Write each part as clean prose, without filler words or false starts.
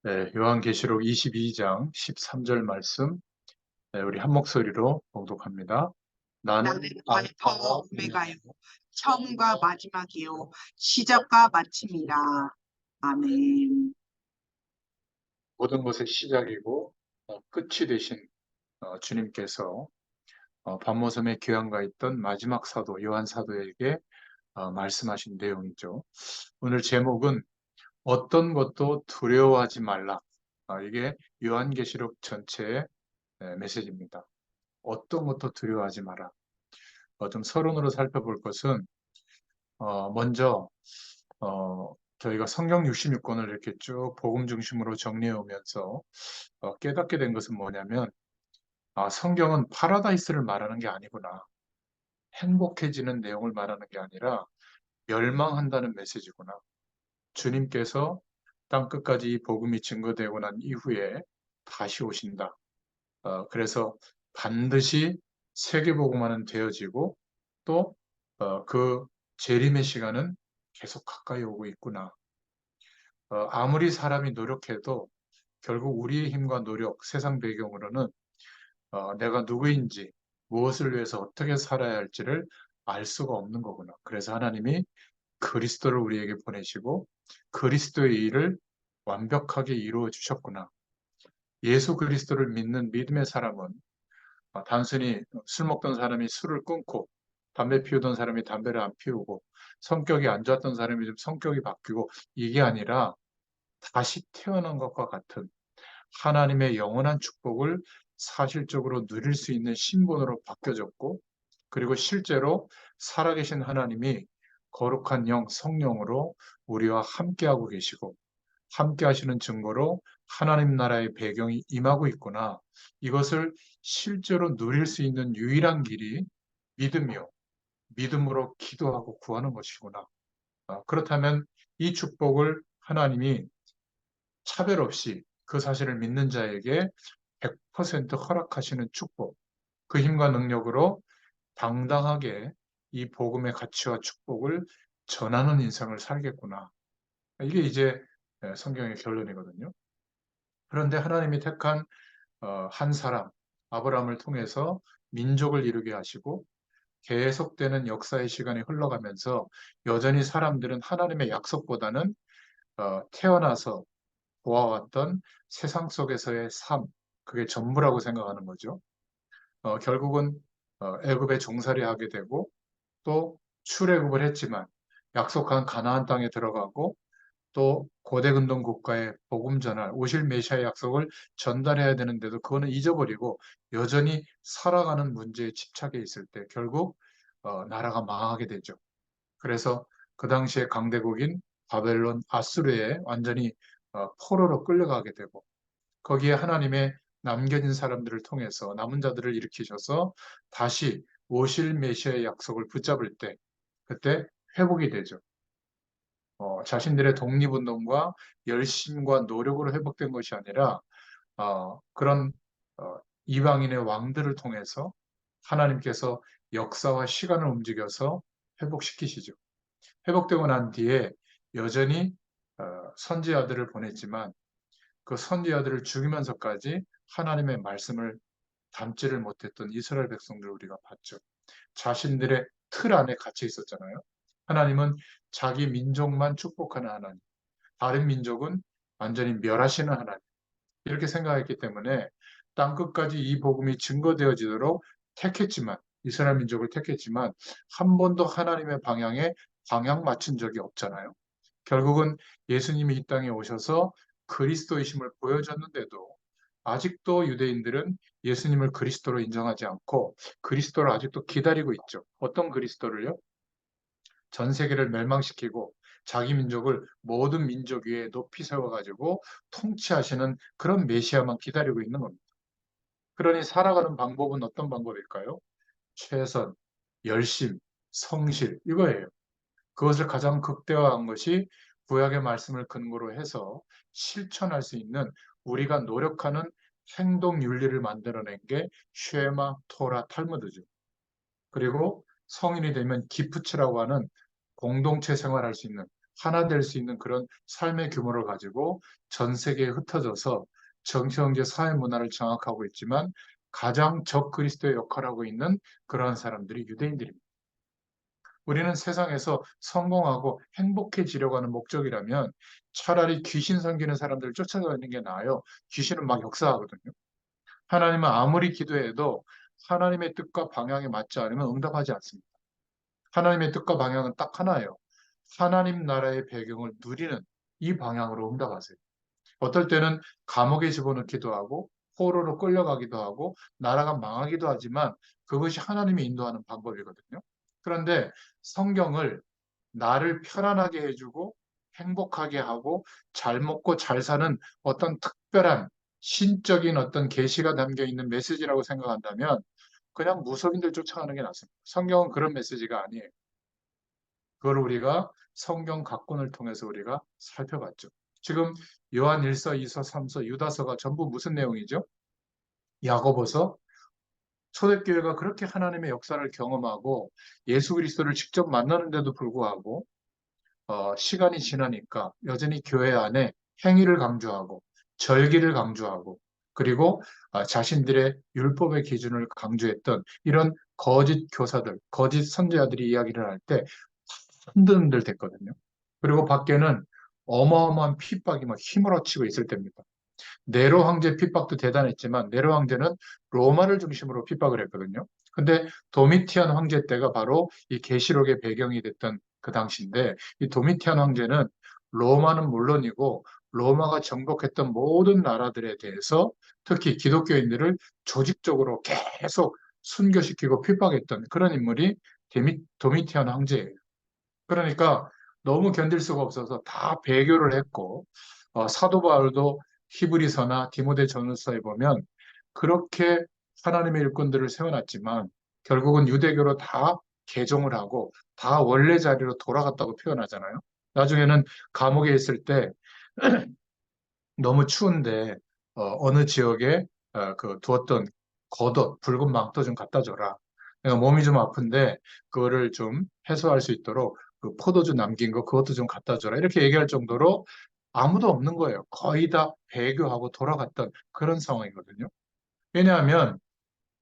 네, 요한계시록 22장 13절 말씀, 네, 우리 한 목소리로 봉독합니다. 나는 나는 알파와 알파와 오메가요, 오메가요. 처음과 마지막이요, 시작과 마침이라. 아멘. 모든 것의 시작이고 끝이 되신 주님께서 반모섬에 귀환가 있던 마지막 사도 요한 사도에게 말씀하신 내용이죠. 오늘 제목은 어떤 것도 두려워하지 말라. 이게 요한계시록 전체의 메시지입니다. 어떤 것도 두려워하지 마라. 좀 서론으로 살펴볼 것은 먼저 저희가 성경 66권을 이렇게 쭉 복음 중심으로 정리해 오면서 깨닫게 된 것은 뭐냐면 성경은 파라다이스를 말하는 게 아니구나. 행복해지는 내용을 말하는 게 아니라 멸망한다는 메시지구나. 주님께서 땅 끝까지 이 복음이 증거되고 난 이후에 다시 오신다. 그래서 반드시 세계복음화는 되어지고 또 그 재림의 시간은 계속 가까이 오고 있구나. 아무리 사람이 노력해도 결국 우리의 힘과 노력, 세상 배경으로는 내가 누구인지, 무엇을 위해서 어떻게 살아야 할지를 알 수가 없는 거구나. 그래서 하나님이 그리스도를 우리에게 보내시고 그리스도의 일을 완벽하게 이루어 주셨구나. 예수 그리스도를 믿는 믿음의 사람은 단순히 술 먹던 사람이 술을 끊고 담배 피우던 사람이 담배를 안 피우고 성격이 안 좋았던 사람이 좀 성격이 바뀌고 이게 아니라 다시 태어난 것과 같은 하나님의 영원한 축복을 사실적으로 누릴 수 있는 신분으로 바뀌어졌고 그리고 실제로 살아계신 하나님이 거룩한 영, 성령으로 우리와 함께하고 계시고 함께 하시는 증거로 하나님 나라의 배경이 임하고 있구나. 이것을 실제로 누릴 수 있는 유일한 길이 믿음이요. 믿음으로 기도하고 구하는 것이구나. 그렇다면 이 축복을 하나님이 차별 없이 그 사실을 믿는 자에게 100% 허락하시는 축복, 그 힘과 능력으로 당당하게 이 복음의 가치와 축복을 전하는 인생을 살겠구나. 이게 이제 성경의 결론이거든요. 그런데 하나님이 택한 한 사람, 아브라함을 통해서 민족을 이루게 하시고 계속되는 역사의 시간이 흘러가면서 여전히 사람들은 하나님의 약속보다는 태어나서 보아왔던 세상 속에서의 삶, 그게 전부라고 생각하는 거죠. 결국은 애굽에 종살이 하게 되고 또 출애굽을 했지만 약속한 가나안 땅에 들어가고 또 고대 근동 국가에 복음 전할 오실 메시아의 약속을 전달해야 되는데도 그거는 잊어버리고 여전히 살아가는 문제에 집착해 있을 때 결국 나라가 망하게 되죠. 그래서 그 당시에 강대국인 바벨론, 아수르에 완전히 포로로 끌려가게 되고 거기에 하나님의 남겨진 사람들을 통해서 남은 자들을 일으키셔서 다시 오실 메시아의 약속을 붙잡을 때 그때 회복이 되죠. 자신들의 독립운동과 열심과 노력으로 회복된 것이 아니라 그런 어, 이방인의 왕들을 통해서 하나님께서 역사와 시간을 움직여서 회복시키시죠. 회복되고 난 뒤에 여전히 어, 선지자들을 보냈지만 그 선지자들을 죽이면서까지 하나님의 말씀을 담지를 못했던 이스라엘 백성들을 우리가 봤죠. 자신들의 틀 안에 갇혀 있었잖아요. 하나님은 자기 민족만 축복하는 하나님, 다른 민족은 완전히 멸하시는 하나님. 이렇게 생각했기 때문에 땅 끝까지 이 복음이 증거되어지도록 택했지만, 이스라엘 민족을 택했지만, 한 번도 하나님의 방향에 방향 맞춘 적이 없잖아요. 결국은 예수님이 이 땅에 오셔서 그리스도이심을 보여줬는데도 아직도 유대인들은 예수님을 그리스도로 인정하지 않고 그리스도를 아직도 기다리고 있죠. 어떤 그리스도를요? 전 세계를 멸망시키고 자기 민족을 모든 민족 위에 높이 세워가지고 통치하시는 그런 메시아만 기다리고 있는 겁니다. 그러니 살아가는 방법은 어떤 방법일까요? 최선, 열심, 성실 이거예요. 그것을 가장 극대화한 것이 구약의 말씀을 근거로 해서 실천할 수 있는 우리가 노력하는 행동 윤리를 만들어낸 게 쉐마, 토라, 탈무드죠. 그리고 성인이 되면 기프츠라고 하는 공동체 생활할 수 있는 하나 될 수 있는 그런 삶의 규모를 가지고 전 세계에 흩어져서 정치, 경제, 사회 문화를 장악하고 있지만 가장 적그리스도의 역할을 하고 있는 그러한 사람들이 유대인들입니다. 우리는 세상에서 성공하고 행복해지려고 하는 목적이라면 차라리 귀신 섬기는 사람들을 쫓아다니는 게 나아요. 귀신은 막 역사하거든요. 하나님은 아무리 기도해도 하나님의 뜻과 방향에 맞지 않으면 응답하지 않습니다. 하나님의 뜻과 방향은 딱 하나예요. 하나님 나라의 배경을 누리는 이 방향으로 응답하세요. 어떨 때는 감옥에 집어넣기도 하고 포로로 끌려가기도 하고 나라가 망하기도 하지만 그것이 하나님이 인도하는 방법이거든요. 그런데 성경을 나를 편안하게 해주고 행복하게 하고 잘 먹고 잘 사는 어떤 특별한 신적인 어떤 계시가 담겨 있는 메시지라고 생각한다면 그냥 무속인들 쫓아가는 게 낫습니다. 성경은 그런 메시지가 아니에요. 그걸 우리가 성경 각본을 통해서 우리가 살펴봤죠. 지금 요한 1서, 2서, 3서, 유다서가 전부 무슨 내용이죠? 야고보서, 초대교회가 그렇게 하나님의 역사를 경험하고 예수 그리스도를 직접 만나는데도 불구하고 시간이 지나니까 여전히 교회 안에 행위를 강조하고 절기를 강조하고 그리고 자신들의 율법의 기준을 강조했던 이런 거짓 교사들, 거짓 선지자들이 이야기를 할 때 흔들흔들 됐거든요. 그리고 밖에는 어마어마한 핍박이 막 휘몰아치고 있을 때입니다. 네로 황제 핍박도 대단했지만 네로 황제는 로마를 중심으로 핍박을 했거든요. 근데 도미티안 황제 때가 바로 이 계시록의 배경이 됐던 그 당시인데 이 도미티안 황제는 로마는 물론이고 로마가 정복했던 모든 나라들에 대해서 특히 기독교인들을 조직적으로 계속 순교시키고 핍박했던 그런 인물이 도미티안 황제예요. 그러니까 너무 견딜 수가 없어서 다 배교를 했고 사도 바울도 히브리서나 디모데 전서에 보면 그렇게 하나님의 일꾼들을 세워놨지만 결국은 유대교로 다 개종을 하고 다 원래 자리로 돌아갔다고 표현하잖아요. 나중에는 감옥에 있을 때 너무 추운데 느 지역에 그 두었던 겉옷, 붉은 망토 좀 갖다 줘라. 내가 몸이 좀 아픈데 그거를 좀 해소할 수 있도록 그 포도주 남긴 거 그것도 좀 갖다 줘라. 이렇게 얘기할 정도로 아무도 없는 거예요. 거의 다 배교하고 돌아갔던 그런 상황이거든요. 왜냐하면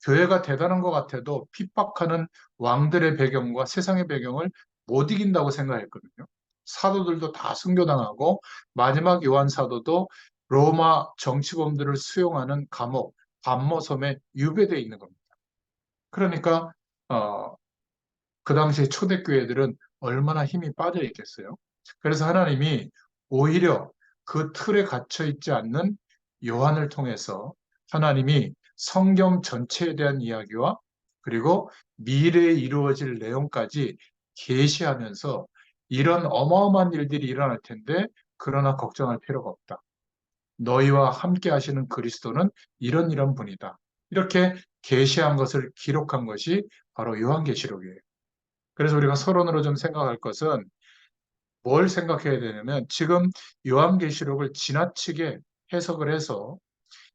교회가 대단한 것 같아도 핍박하는 왕들의 배경과 세상의 배경을 못 이긴다고 생각했거든요. 사도들도 다 순교당하고 마지막 요한 사도도 로마 정치범들을 수용하는 감옥 반모섬에 유배되어 있는 겁니다. 그러니까 어, 그 당시에 초대교회들은 얼마나 힘이 빠져 있겠어요. 그래서 하나님이 오히려 그 틀에 갇혀 있지 않는 요한을 통해서 하나님이 성경 전체에 대한 이야기와 그리고 미래에 이루어질 내용까지 계시하면서 이런 어마어마한 일들이 일어날 텐데 그러나 걱정할 필요가 없다. 너희와 함께 하시는 그리스도는 이런 분이다. 이렇게 계시한 것을 기록한 것이 바로 요한계시록이에요. 그래서 우리가 서론으로 좀 생각할 것은 뭘 생각해야 되냐면 지금 요한계시록을 지나치게 해석을 해서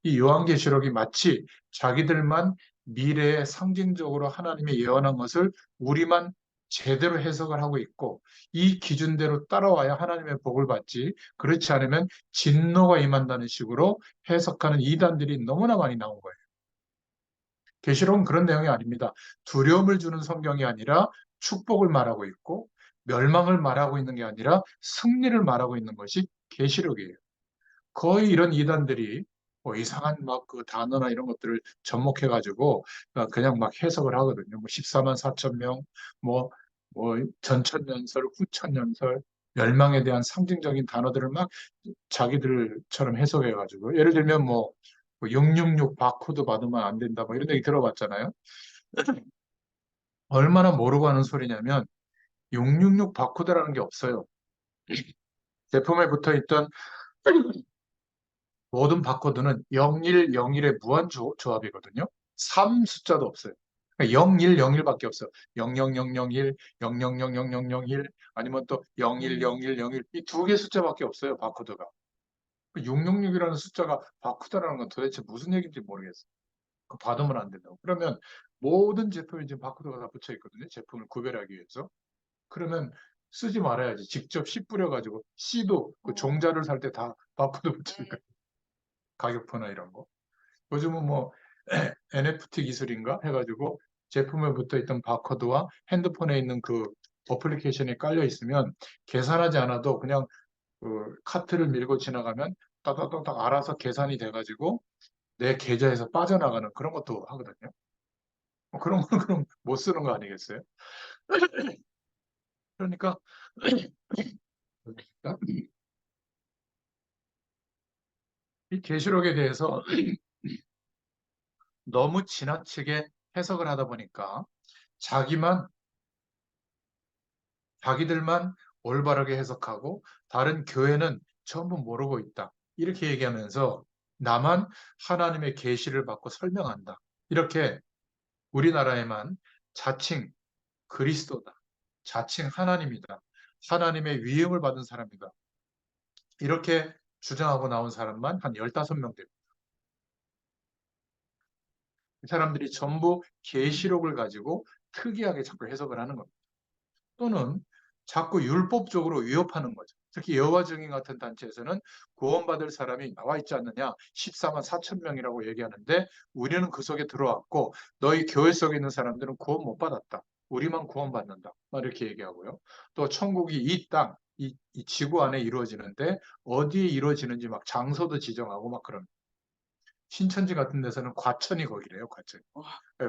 이 요한계시록이 마치 자기들만 미래에 상징적으로 하나님이 예언한 것을 우리만 제대로 해석을 하고 있고 이 기준대로 따라와야 하나님의 복을 받지 그렇지 않으면 진노가 임한다는 식으로 해석하는 이단들이 너무나 많이 나온 거예요. 계시록은 그런 내용이 아닙니다. 두려움을 주는 성경이 아니라 축복을 말하고 있고 멸망을 말하고 있는 게 아니라 승리를 말하고 있는 것이 계시록이에요. 거의 이런 이단들이 뭐 이상한 막 그 단어나 이런 것들을 접목해가지고 그냥 막 해석을 하거든요. 뭐 14만 4천 명, 뭐, 뭐 전천년설, 후천년설, 멸망에 대한 상징적인 단어들을 막 자기들처럼 해석해가지고 예를 들면 뭐 666 바코드 받으면 안 된다 뭐 이런 얘기 들어봤잖아요. 얼마나 모르고 하는 소리냐면 666 바코드라는 게 없어요. 제품에 붙어 있던 모든 바코드는 0101의 무한 조합이거든요. 3 숫자도 없어요. 0101밖에 없어요. 00001, 0000001 아니면 또 010101 이 두 개 숫자밖에 없어요. 바코드가. 666이라는 숫자가 바코드라는 건 도대체 무슨 얘기인지 모르겠어요. 그 받으면 안 된다고. 그러면 모든 제품에 지금 바코드가 다 붙여 있거든요. 제품을 구별하기 위해서. 그러면 쓰지 말아야지. 직접 씨 뿌려가지고 씨도 그 종자를 살 때 다 바코드 붙이니까 가격표나 이런 거. 요즘은 뭐 NFT 기술인가 해가지고 제품에 붙어 있던 바코드와 핸드폰에 있는 그 어플리케이션이 깔려 있으면 계산하지 않아도 그냥 그 카트를 밀고 지나가면 따닥따닥 알아서 계산이 돼가지고 내 계좌에서 빠져나가는 그런 것도 하거든요. 그런 건 그럼 못 쓰는 거 아니겠어요? 그러니까 이 계시록에 대해서 너무 지나치게 해석을 하다 보니까 자기만 자기들만 올바르게 해석하고 다른 교회는 전부 모르고 있다. 이렇게 얘기하면서 나만 하나님의 계시를 받고 설명한다. 이렇게 우리나라에만 자칭 그리스도다. 자칭 하나님이다. 하나님의 위임을 받은 사람이다. 이렇게 주장하고 나온 사람만 한 15명 됩니다. 이 사람들이 전부 계시록을 가지고 특이하게 자꾸 해석을 하는 겁니다. 또는 자꾸 율법적으로 위협하는 거죠. 특히 여호와 증인 같은 단체에서는 구원받을 사람이 나와 있지 않느냐, 14만 4천 명이라고 얘기하는데 우리는 그 속에 들어왔고 너희 교회 속에 있는 사람들은 구원 못 받았다. 우리만 구원받는다. 막 이렇게 얘기하고요. 또 천국이 이 땅, 이 지구 안에 이루어지는데 어디에 이루어지는지 막 장소도 지정하고 막 그런. 신천지 같은 데서는 과천이 거기래요, 과천.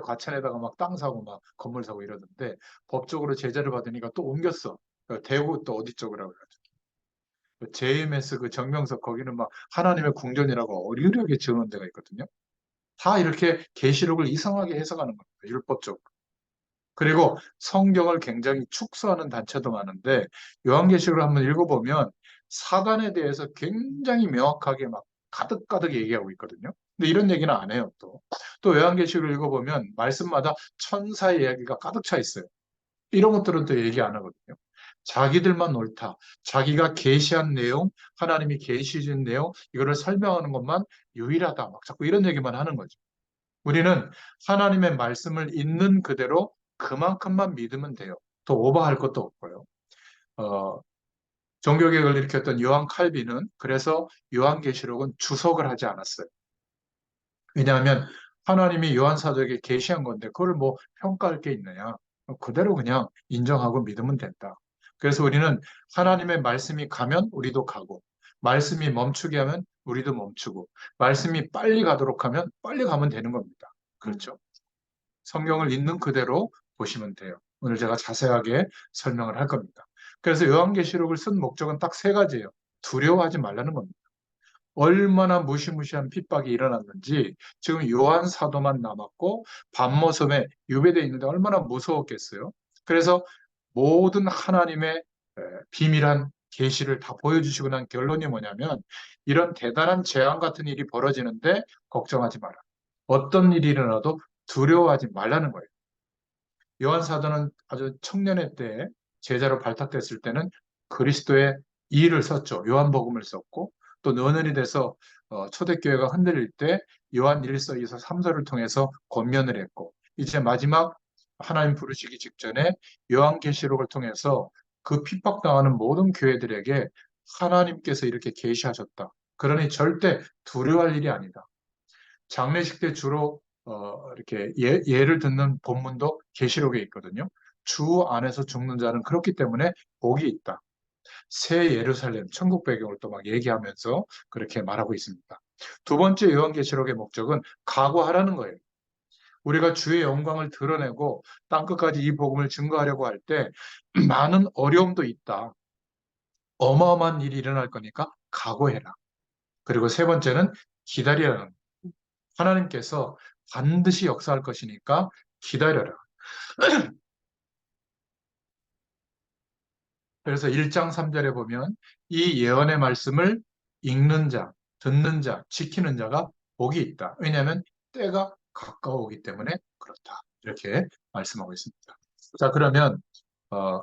과천에다가 막 땅 사고 막 건물 사고 이러던데 법적으로 제재를 받으니까 또 옮겼어. 대구 또 어디 쪽이라고 그래가지고. JMS 그 정명석 거기는 막 하나님의 궁전이라고 어리르하게 지어놓은 데가 있거든요. 다 이렇게 계시록을 이상하게 해석하는 겁니다. 율법적으로. 그리고 성경을 굉장히 축소하는 단체도 많은데 요한계시록을 한번 읽어보면 사단에 대해서 굉장히 명확하게 막 가득가득 얘기하고 있거든요. 근데 이런 얘기는 안 해요, 또. 또 요한계시록을 읽어보면 말씀마다 천사의 이야기가 가득 차 있어요. 이런 것들은 또 얘기 안 하거든요. 자기들만 옳다. 자기가 계시한 내용, 하나님이 계시 준 내용, 이거를 설명하는 것만 유일하다. 막 자꾸 이런 얘기만 하는 거죠. 우리는 하나님의 말씀을 있는 그대로 그만큼만 믿으면 돼요. 더 오버할 것도 없고요. 어, 종교개혁을 일으켰던 요한 칼빈은 그래서 요한계시록은 주석을 하지 않았어요. 왜냐하면 하나님이 요한 사도에게 계시한 건데 그걸 뭐 평가할 게 있느냐. 그대로 그냥 인정하고 믿으면 된다. 그래서 우리는 하나님의 말씀이 가면 우리도 가고, 말씀이 멈추게 하면 우리도 멈추고, 말씀이 빨리 가도록 하면 빨리 가면 되는 겁니다. 그렇죠? 성경을 있는 그대로 보시면 돼요. 오늘 제가 자세하게 설명을 할 겁니다. 그래서 요한계시록을 쓴 목적은 딱 세 가지예요. 두려워하지 말라는 겁니다. 얼마나 무시무시한 핍박이 일어났는지 지금 요한 사도만 남았고 밤모섬에 유배되어 있는데 얼마나 무서웠겠어요. 그래서 모든 하나님의 비밀한 계시를 다 보여주시고 난 결론이 뭐냐면 이런 대단한 재앙 같은 일이 벌어지는데 걱정하지 마라. 어떤 일이 일어나도 두려워하지 말라는 거예요. 요한 사도는 아주 청년의 때에 제자로 발탁됐을 때는 그리스도의 이를 썼죠. 요한복음을 썼고 또 노년이 돼서 초대교회가 흔들릴 때 요한 1서, 2서, 3서를 통해서 권면을 했고 이제 마지막 하나님 부르시기 직전에 요한계시록을 통해서 그 핍박당하는 모든 교회들에게 하나님께서 이렇게 계시하셨다. 그러니 절대 두려워할 일이 아니다. 장례식 때 주로 이렇게 예를 듣는 본문도 계시록에 있거든요. 주 안에서 죽는 자는 그렇기 때문에 복이 있다. 새 예루살렘, 천국 배경을 또 막 얘기하면서 그렇게 말하고 있습니다. 두 번째 요한계시록의 목적은 각오하라는 거예요. 우리가 주의 영광을 드러내고 땅끝까지 이 복음을 증거하려고 할 때 많은 어려움도 있다. 어마어마한 일이 일어날 거니까 각오해라. 그리고 세 번째는 기다리라는 하나님께서 반드시 역사할 것이니까 기다려라. 그래서 1장 3절에 보면 이 예언의 말씀을 읽는 자, 듣는 자, 지키는 자가 복이 있다. 왜냐하면 때가 가까워오기 때문에 그렇다. 이렇게 말씀하고 있습니다. 자, 그러면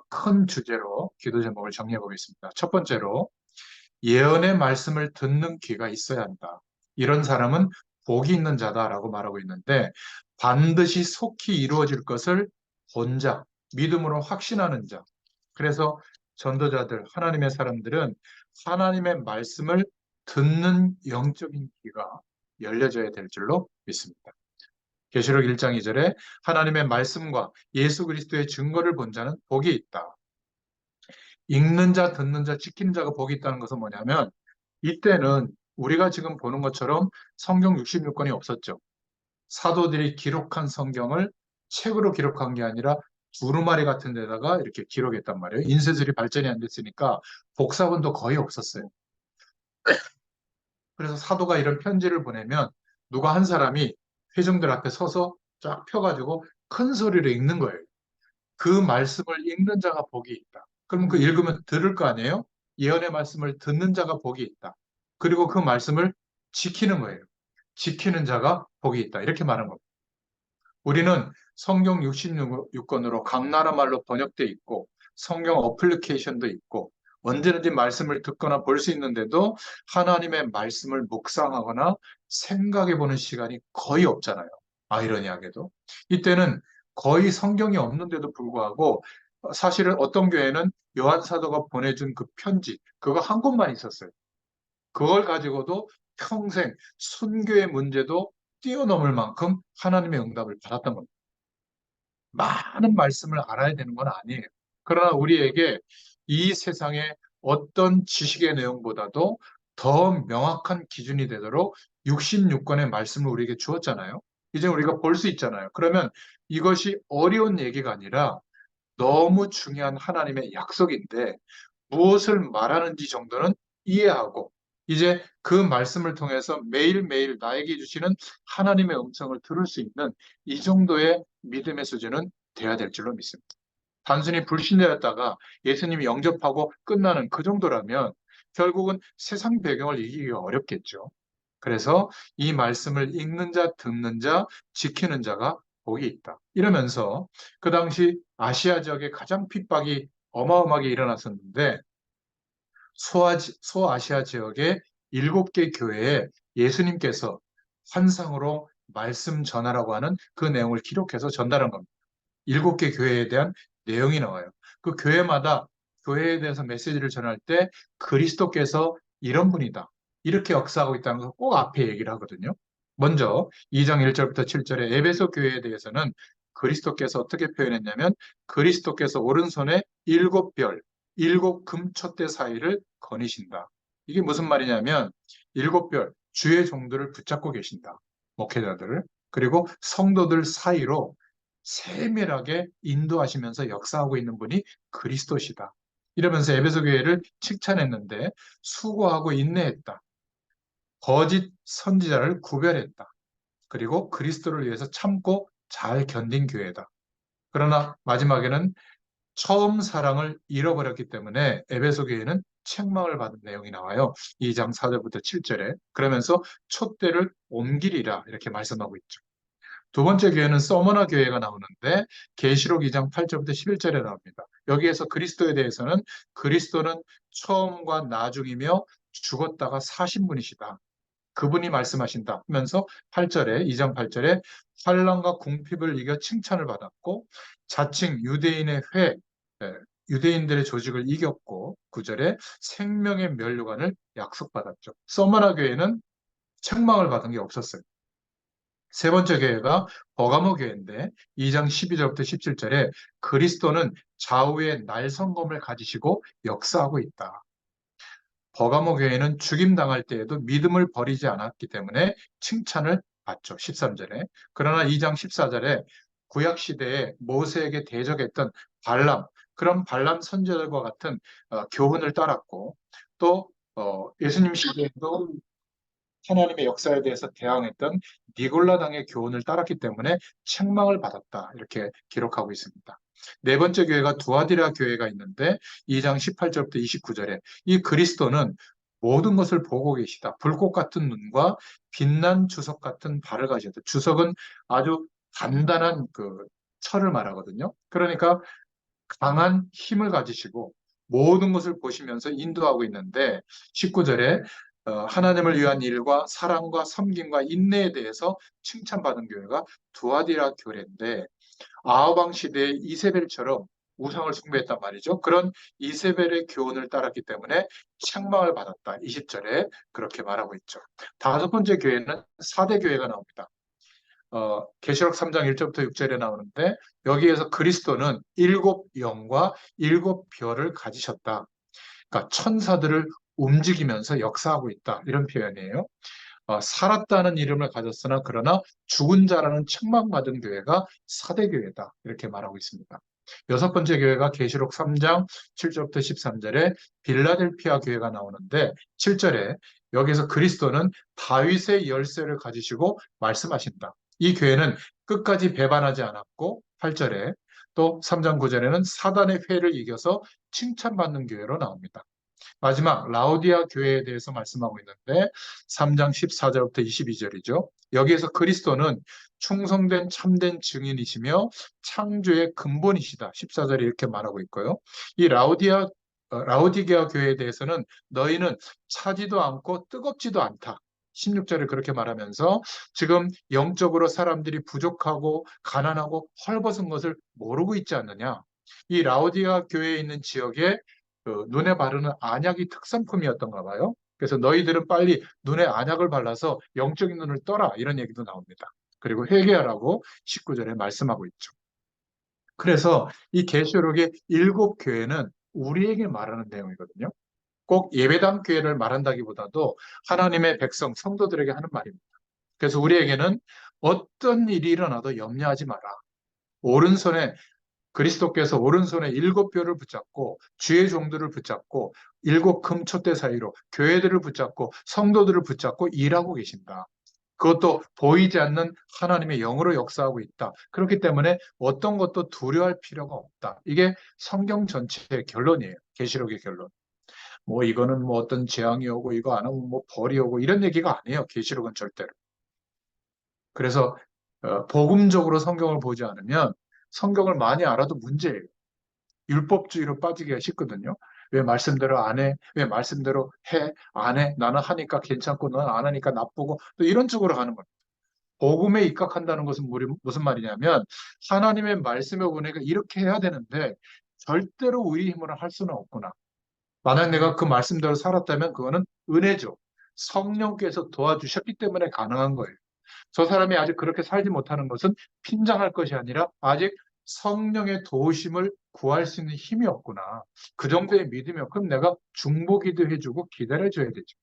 큰 주제로 기도 제목을 정리해 보겠습니다. 첫 번째로 예언의 말씀을 듣는 귀가 있어야 한다. 이런 사람은 복이 있는 자다라고 말하고 있는데 반드시 속히 이루어질 것을 본 자, 믿음으로 확신하는 자. 그래서 전도자들, 하나님의 사람들은 하나님의 말씀을 듣는 영적인 귀가 열려져야 될 줄로 믿습니다. 계시록 1장 2절에 하나님의 말씀과 예수 그리스도의 증거를 본 자는 복이 있다. 읽는 자, 듣는 자, 지키는 자가 복이 있다는 것은 뭐냐면 이때는 우리가 지금 보는 것처럼 성경 66권이 없었죠. 사도들이 기록한 성경을 책으로 기록한 게 아니라 두루마리 같은 데다가 이렇게 기록했단 말이에요. 인쇄술이 발전이 안 됐으니까 복사본도 거의 없었어요. 그래서 사도가 이런 편지를 보내면 누가 한 사람이 회중들 앞에 서서 쫙 펴가지고 큰 소리로 읽는 거예요. 그 말씀을 읽는 자가 복이 있다. 그럼 그 읽으면 들을 거 아니에요? 예언의 말씀을 듣는 자가 복이 있다. 그리고 그 말씀을 지키는 거예요. 지키는 자가 복이 있다. 이렇게 말하는 겁니다. 우리는 성경 66권으로 각 나라 말로 번역돼 있고 성경 어플리케이션도 있고 언제든지 말씀을 듣거나 볼 수 있는데도 하나님의 말씀을 묵상하거나 생각해 보는 시간이 거의 없잖아요. 아이러니하게도. 이때는 거의 성경이 없는데도 불구하고 사실은 어떤 교회는 요한 사도가 보내준 그 편지, 그거 한 권만 있었어요. 그걸 가지고도 평생 순교의 문제도 뛰어넘을 만큼 하나님의 응답을 받았던 겁니다. 많은 말씀을 알아야 되는 건 아니에요. 그러나 우리에게 이 세상의 어떤 지식의 내용보다도 더 명확한 기준이 되도록 66권의 말씀을 우리에게 주었잖아요. 이제 우리가 볼 수 있잖아요. 그러면 이것이 어려운 얘기가 아니라 너무 중요한 하나님의 약속인데 무엇을 말하는지 정도는 이해하고 이제 그 말씀을 통해서 매일매일 나에게 주시는 하나님의 음성을 들을 수 있는 이 정도의 믿음의 수준은 돼야 될 줄로 믿습니다. 단순히 불신자였다가 예수님이 영접하고 끝나는 그 정도라면 결국은 세상 배경을 이기기가 어렵겠죠. 그래서 이 말씀을 읽는 자, 듣는 자, 지키는 자가 복이 있다. 이러면서 그 당시 아시아 지역에 가장 핍박이 어마어마하게 일어났었는데 소아시아 지역의 7개 교회에 예수님께서 환상으로 말씀 전하라고 하는 그 내용을 기록해서 전달한 겁니다. 7개 교회에 대한 내용이 나와요. 그 교회마다 교회에 대해서 메시지를 전할 때 그리스도께서 이런 분이다. 이렇게 역사하고 있다는 걸 꼭 앞에 얘기를 하거든요. 먼저 2장 1절부터 7절에 에베소 교회에 대해서는 그리스도께서 어떻게 표현했냐면 그리스도께서 오른손에 7별, 7금촛대 사이를 거니신다. 이게 무슨 말이냐면 7별, 주의 종들을 붙잡고 계신다. 목회자들을. 그리고 성도들 사이로 세밀하게 인도하시면서 역사하고 있는 분이 그리스도시다. 이러면서 에베소 교회를 칭찬했는데 수고하고 인내했다. 거짓 선지자를 구별했다. 그리고 그리스도를 위해서 참고 잘 견딘 교회다. 그러나 마지막에는 처음 사랑을 잃어버렸기 때문에 에베소 교회는 책망을 받은 내용이 나와요. 2장 4절부터 7절에. 그러면서 촛대를 옮기리라 이렇게 말씀하고 있죠. 두 번째 교회는 서머나 교회가 나오는데 계시록 2장 8절부터 11절에 나옵니다. 여기에서 그리스도에 대해서는 그리스도는 처음과 나중이며 죽었다가 사신 분이시다. 그분이 말씀하신다 하면서 8절에 2장 8절에 환난과 궁핍을 이겨 칭찬을 받았고 자칭 유대인의 유대인들의 조직을 이겼고 9절에 생명의 면류관을 약속받았죠. 서머나 교회는 책망을 받은 게 없었어요. 세 번째 교회가 버가모 교회인데 2장 12절부터 17절에 그리스도는 좌우의 날성검을 가지시고 역사하고 있다. 버가모 교회는 죽임당할 때에도 믿음을 버리지 않았기 때문에 칭찬을 받죠. 13절에. 그러나 2장 14절에 구약 시대에 모세에게 대적했던 발람, 그런 발람 선지자들과 같은 교훈을 따랐고 또 예수님 시대에도 하나님의 역사에 대해서 대항했던 니골라당의 교훈을 따랐기 때문에 책망을 받았다. 이렇게 기록하고 있습니다. 네 번째 교회가 두아디라 교회가 있는데 2장 18절부터 29절에 이 그리스도는 모든 것을 보고 계시다. 불꽃 같은 눈과 빛난 주석 같은 발을 가지셨다. 주석은 아주 단단한 그 철을 말하거든요. 그러니까 강한 힘을 가지시고 모든 것을 보시면서 인도하고 있는데 19절에 하나님을 위한 일과 사랑과 섬김과 인내에 대해서 칭찬받은 교회가 두아디라 교회인데 아하방 시대의 이세벨처럼 우상을 숭배했단 말이죠. 그런 이세벨의 교훈을 따랐기 때문에 책망을 받았다. 20절에 그렇게 말하고 있죠. 다섯 번째 교회는 사대 교회가 나옵니다. 계시록 3장 1절부터 6절에 나오는데 여기에서 그리스도는 일곱 영과 일곱 별을 가지셨다. 그러니까 천사들을 움직이면서 역사하고 있다. 이런 표현이에요. 살았다는 이름을 가졌으나 그러나 죽은 자라는 책망받은 교회가 사대교회다. 이렇게 말하고 있습니다. 여섯 번째 교회가 계시록 3장 7절부터 13절에 빌라델피아 교회가 나오는데 7절에 여기서 그리스도는 다윗의 열쇠를 가지시고 말씀하신다. 이 교회는 끝까지 배반하지 않았고 8절에 또 3장 9절에는 사단의 회를 이겨서 칭찬받는 교회로 나옵니다. 마지막 라오디아 교회에 대해서 말씀하고 있는데 3장 14절부터 22절이죠. 여기에서 그리스도는 충성된 참된 증인이시며 창조의 근본이시다. 14절에 이렇게 말하고 있고요. 이 라오디게아 교회에 대해서는 너희는 차지도 않고 뜨겁지도 않다. 16절에 그렇게 말하면서 지금 영적으로 사람들이 부족하고 가난하고 헐벗은 것을 모르고 있지 않느냐. 이 라오디아 교회에 있는 지역에 눈에 바르는 안약이 특산품이었던가 봐요. 그래서 너희들은 빨리 눈에 안약을 발라서 영적인 눈을 떠라 이런 얘기도 나옵니다. 그리고 회개하라고 19절에 말씀하고 있죠. 그래서 이 계시록의 일곱 교회는 우리에게 말하는 내용이거든요. 꼭 예배당 교회를 말한다기보다도 하나님의 백성, 성도들에게 하는 말입니다. 그래서 우리에게는 어떤 일이 일어나도 염려하지 마라. 오른손에 그리스도께서 오른손에 일곱 뼈를 붙잡고 주의 종들을 붙잡고 일곱 금촛대 사이로 교회들을 붙잡고 성도들을 붙잡고 일하고 계신다. 그것도 보이지 않는 하나님의 영으로 역사하고 있다. 그렇기 때문에 어떤 것도 두려워할 필요가 없다. 이게 성경 전체의 결론이에요. 계시록의 결론. 뭐 이거는 뭐 어떤 재앙이 오고 이거 안 하면 뭐 벌이 오고 이런 얘기가 아니에요. 계시록은 절대로. 그래서 복음적으로 성경을 보지 않으면 성경을 많이 알아도 문제예요. 율법주의로 빠지기가 쉽거든요. 왜 말씀대로 안 해? 왜 말씀대로 해? 안 해? 나는 하니까 괜찮고 너는 안 하니까 나쁘고 또 이런 쪽으로 가는 거예요. 복음에 입각한다는 것은 무슨 말이냐면 하나님의 말씀에 보니까 이렇게 해야 되는데 절대로 우리 힘으로 할 수는 없구나. 만약 내가 그 말씀대로 살았다면 그거는 은혜죠. 성령께서 도와주셨기 때문에 가능한 거예요. 저 사람이 아직 그렇게 살지 못하는 것은 핀잔할 것이 아니라 아직 성령의 도우심을 구할 수 있는 힘이 없구나. 그 정도의 믿음이 없 그럼 내가 중보기도 해주고 기다려줘야 되죠.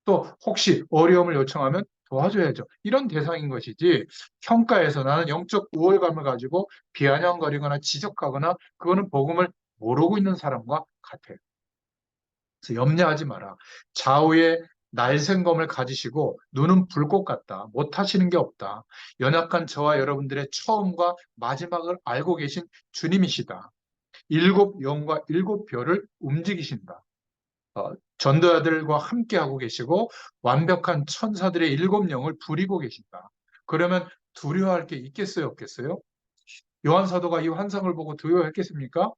또 혹시 어려움을 요청하면 도와줘야죠. 이런 대상인 것이지 평가에서 나는 영적 우월감을 가지고 비아냥거리거나 지적하거나 그거는 복음을 모르고 있는 사람과 같아요. 그래서 염려하지 마라. 좌우에 날생검을 가지시고 눈은 불꽃 같다. 못하시는 게 없다. 연약한 저와 여러분들의 처음과 마지막을 알고 계신 주님이시다. 일곱 영과 일곱 별을 움직이신다. 전도자들과 함께하고 계시고 완벽한 천사들의 일곱 영을 부리고 계신다. 그러면 두려워할 게 있겠어요, 없겠어요? 요한 사도가 이 환상을 보고 두려워했겠습니까?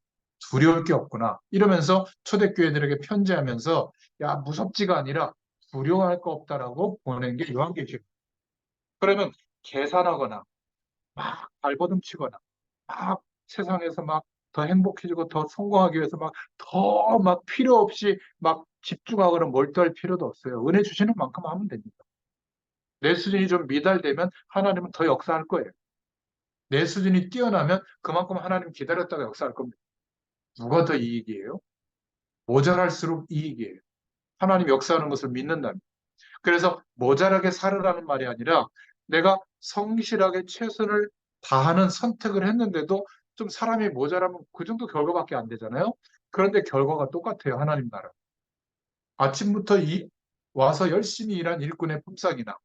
두려울 게 없구나. 이러면서 초대교회들에게 편지하면서 야, 무섭지가 아니라 두려워할 거 없다라고 보낸 게 요한계시록. 그러면 계산하거나 막 발버둥 치거나 막 세상에서 막 더 행복해지고 더 성공하기 위해서 막 더 막 필요 없이 막 집중하거나 몰두할 필요도 없어요. 은혜 주시는 만큼 하면 됩니다. 내 수준이 좀 미달되면 하나님은 더 역사할 거예요. 내 수준이 뛰어나면 그만큼 하나님 기다렸다가 역사할 겁니다. 누가 더 이익이에요? 모자랄수록 이익이에요. 하나님 역사하는 것을 믿는다면. 그래서 모자라게 살으라는 말이 아니라 내가 성실하게 최선을 다하는 선택을 했는데도 좀 사람이 모자라면 그 정도 결과밖에 안 되잖아요. 그런데 결과가 똑같아요. 하나님 나라. 아침부터 와서 열심히 일한 일꾼의 품삯이나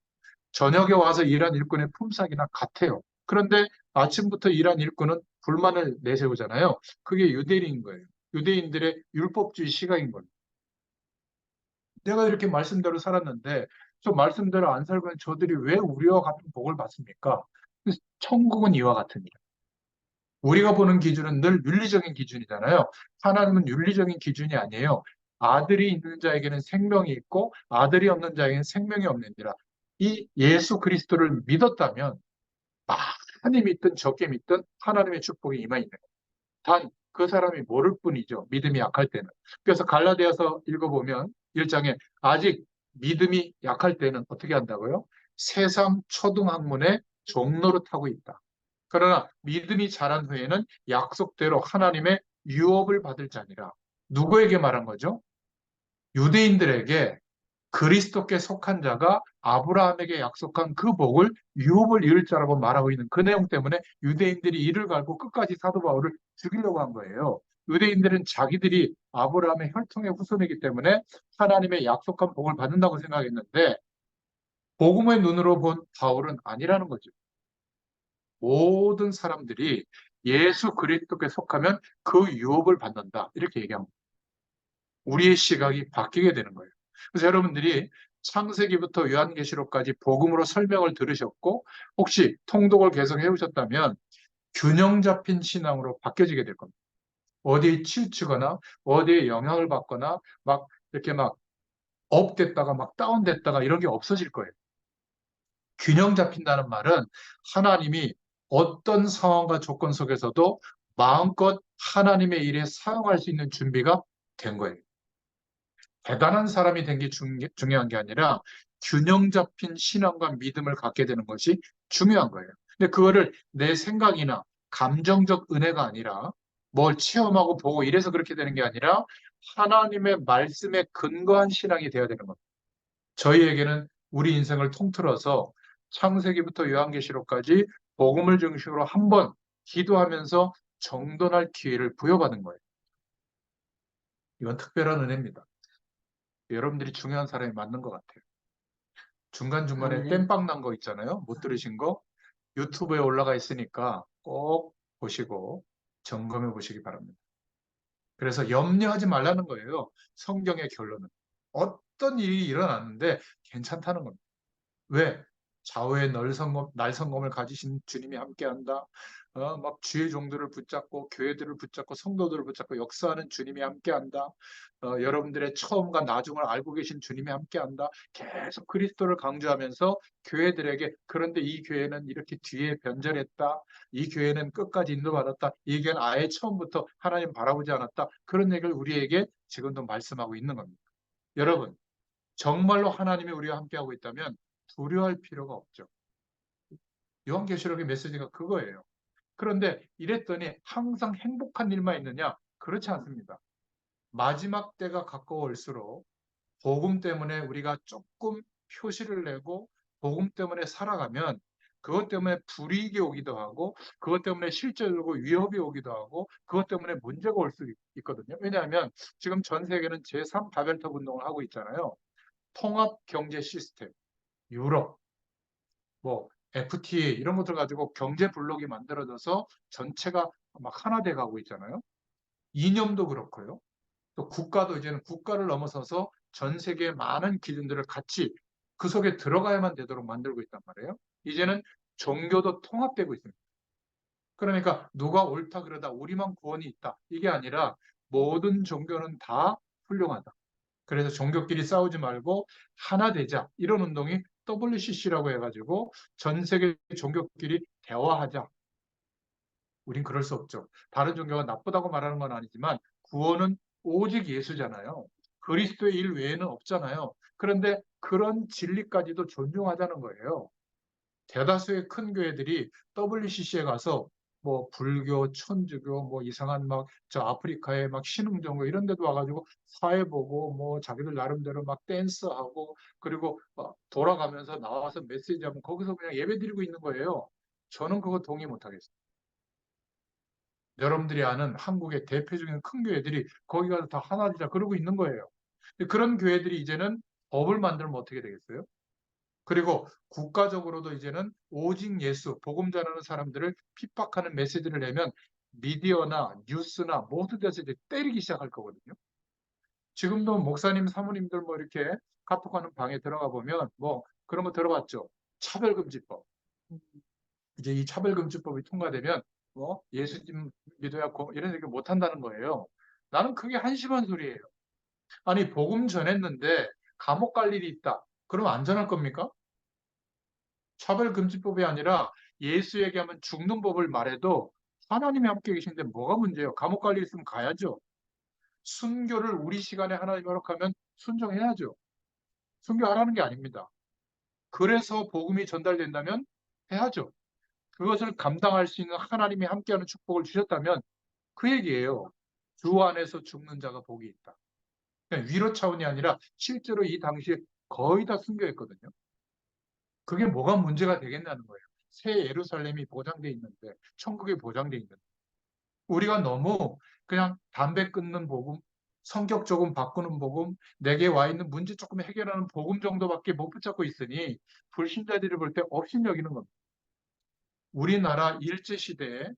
저녁에 와서 일한 일꾼의 품삯이나 같아요. 그런데 아침부터 일한 일꾼은 불만을 내세우잖아요. 그게 유대인인 거예요. 유대인들의 율법주의 시각인 거예요. 내가 이렇게 말씀대로 살았는데 저 말씀대로 안 살고 있는 저들이 왜 우리와 같은 복을 받습니까? 그래서 천국은 이와 같으니라. 우리가 보는 기준은 늘 윤리적인 기준이잖아요. 하나님은 윤리적인 기준이 아니에요. 아들이 있는 자에게는 생명이 있고 아들이 없는 자에게는 생명이 없느니라. 이 예수 그리스도를 믿었다면 많이 믿든 적게 믿든 하나님의 축복이 임하 있는 거예요. 단 그 사람이 모를 뿐이죠. 믿음이 약할 때는. 그래서 갈라디아서 읽어보면 1장에 아직 믿음이 약할 때는 어떻게 한다고요? 세상 초등학문의 종노릇하고 있다. 그러나 믿음이 자란 후에는 약속대로 하나님의 유업을 받을 자니라. 누구에게 말한 거죠? 유대인들에게 그리스도께 속한 자가 아브라함에게 약속한 그 복을 유업을 이을 자라고 말하고 있는 그 내용 때문에 유대인들이 이를 갈고 끝까지 사도 바울을 죽이려고 한 거예요. 유대인들은 자기들이 아브라함의 혈통의 후손이기 때문에 하나님의 약속한 복을 받는다고 생각했는데 복음의 눈으로 본 바울은 아니라는 거죠. 모든 사람들이 예수 그리스도께 속하면 그 유업을 받는다. 이렇게 얘기합니다. 우리의 시각이 바뀌게 되는 거예요. 그래서 여러분들이 창세기부터 요한계시록까지 복음으로 설명을 들으셨고 혹시 통독을 계속 해오셨다면 균형 잡힌 신앙으로 바뀌어지게 될 겁니다. 어디에 치우치거나 어디에 영향을 받거나 막 이렇게 막 업됐다가 막 다운됐다가 이런 게 없어질 거예요. 균형 잡힌다는 말은 하나님이 어떤 상황과 조건 속에서도 마음껏 하나님의 일에 사용할 수 있는 준비가 된 거예요. 대단한 사람이 된 게 중요한 게 아니라 균형 잡힌 신앙과 믿음을 갖게 되는 것이 중요한 거예요. 근데 그거를 내 생각이나 감정적 은혜가 아니라 뭘 체험하고 보고 이래서 그렇게 되는 게 아니라 하나님의 말씀에 근거한 신앙이 되어야 되는 겁니다. 저희에게는 우리 인생을 통틀어서 창세기부터 요한계시록까지 복음을 중심으로 한번 기도하면서 정돈할 기회를 부여받은 거예요. 이건 특별한 은혜입니다. 여러분들이 중요한 사람이 맞는 것 같아요. 중간중간에 아멘. 땜빵 난 거 있잖아요. 못 들으신 거 유튜브에 올라가 있으니까 꼭 보시고 점검해 보시기 바랍니다. 그래서 염려하지 말라는 거예요. 성경의 결론은. 어떤 일이 일어났는데 괜찮다는 겁니다. 왜? 좌우의 날성검을 가지신 주님이 함께한다. 막 주의 종들을 붙잡고 교회들을 붙잡고 성도들을 붙잡고 역사하는 주님이 함께한다. 여러분들의 처음과 나중을 알고 계신 주님이 함께한다. 계속 그리스도를 강조하면서 교회들에게 그런데 이 교회는 이렇게 뒤에 변절했다. 이 교회는 끝까지 인도받았다. 이 교회는 아예 처음부터 하나님 바라보지 않았다. 그런 얘기를 우리에게 지금도 말씀하고 있는 겁니다. 여러분, 정말로 하나님이 우리와 함께하고 있다면 두려워할 필요가 없죠. 요한계시록의 메시지가 그거예요. 그런데 이랬더니 항상 행복한 일만 있느냐? 그렇지 않습니다. 마지막 때가 가까워올수록 복음 때문에 우리가 조금 표시를 내고 복음 때문에 살아가면 그것 때문에 불이익이 오기도 하고 그것 때문에 실제적으로 위협이 오기도 하고 그것 때문에 문제가 올 수 있거든요. 왜냐하면 지금 전 세계는 제3 바벨탑 운동을 하고 있잖아요. 통합 경제 시스템, 유럽, 뭐 FTA 이런 것들 가지고 경제 블록이 만들어져서 전체가 막 하나 돼 가고 있잖아요. 이념도 그렇고요. 또 국가도 이제는 국가를 넘어서서 전 세계의 많은 기준들을 같이 그 속에 들어가야만 되도록 만들고 있단 말이에요. 이제는 종교도 통합되고 있습니다. 그러니까 누가 옳다 그러다 우리만 구원이 있다. 이게 아니라 모든 종교는 다 훌륭하다. 그래서 종교끼리 싸우지 말고 하나 되자. 이런 운동이 WCC라고 해가지고 전 세계 종교끼리 대화하자. 우린 그럴 수 없죠. 다른 종교가 나쁘다고 말하는 건 아니지만 구원은 오직 예수잖아요. 그리스도의 일 외에는 없잖아요. 그런데 그런 진리까지도 존중하자는 거예요. 대다수의 큰 교회들이 WCC에 가서 뭐 불교, 천주교, 뭐 이상한 막 저 아프리카의 막 신흥종교 이런 데도 와가지고 사회 보고 뭐 자기들 나름대로 막 댄스하고 그리고 돌아가면서 나와서 메시지하면 거기서 그냥 예배 드리고 있는 거예요. 저는 그거 동의 못 하겠어요. 여러분들이 아는 한국의 대표적인 큰 교회들이 거기 가서 다 하나 되자 그러고 있는 거예요. 그런 교회들이 이제는 법을 만들면 어떻게 되겠어요? 그리고 국가적으로도 이제는 오직 예수, 복음 전하는 사람들을 핍박하는 메시지를 내면 미디어나 뉴스나 모든 데서 이제 때리기 시작할 거거든요. 지금도 목사님, 사모님들 뭐 이렇게 카톡하는 방에 들어가 보면 뭐 그런 거 들어봤죠. 차별금지법. 이제 이 차별금지법이 통과되면 뭐 예수님 믿어야 이런 얘기 못 한다는 거예요. 나는 그게 한심한 소리예요. 아니 복음 전했는데 감옥 갈 일이 있다. 그럼 안전할 겁니까? 차별금지법이 아니라 예수 얘기하면 죽는 법을 말해도 하나님이 함께 계신데 뭐가 문제예요? 감옥 갈 일 있으면 가야죠. 순교를 우리 시간에 하나님이 허락하면 순종해야죠. 순교하라는 게 아닙니다. 그래서 복음이 전달된다면 해야죠. 그것을 감당할 수 있는 하나님이 함께하는 축복을 주셨다면 그 얘기예요. 주 안에서 죽는 자가 복이 있다. 그냥 위로 차원이 아니라 실제로 이 당시에 거의 다 순교했거든요. 그게 뭐가 문제가 되겠냐는 거예요. 새 예루살렘이 보장돼 있는데, 천국이 보장돼 있는데, 우리가 너무 그냥 담배 끊는 복음, 성격 조금 바꾸는 복음, 내게 와 있는 문제 조금 해결하는 복음 정도밖에 못 붙잡고 있으니 불신자들이 볼 때 업신여기는 겁니다. 우리나라 일제시대에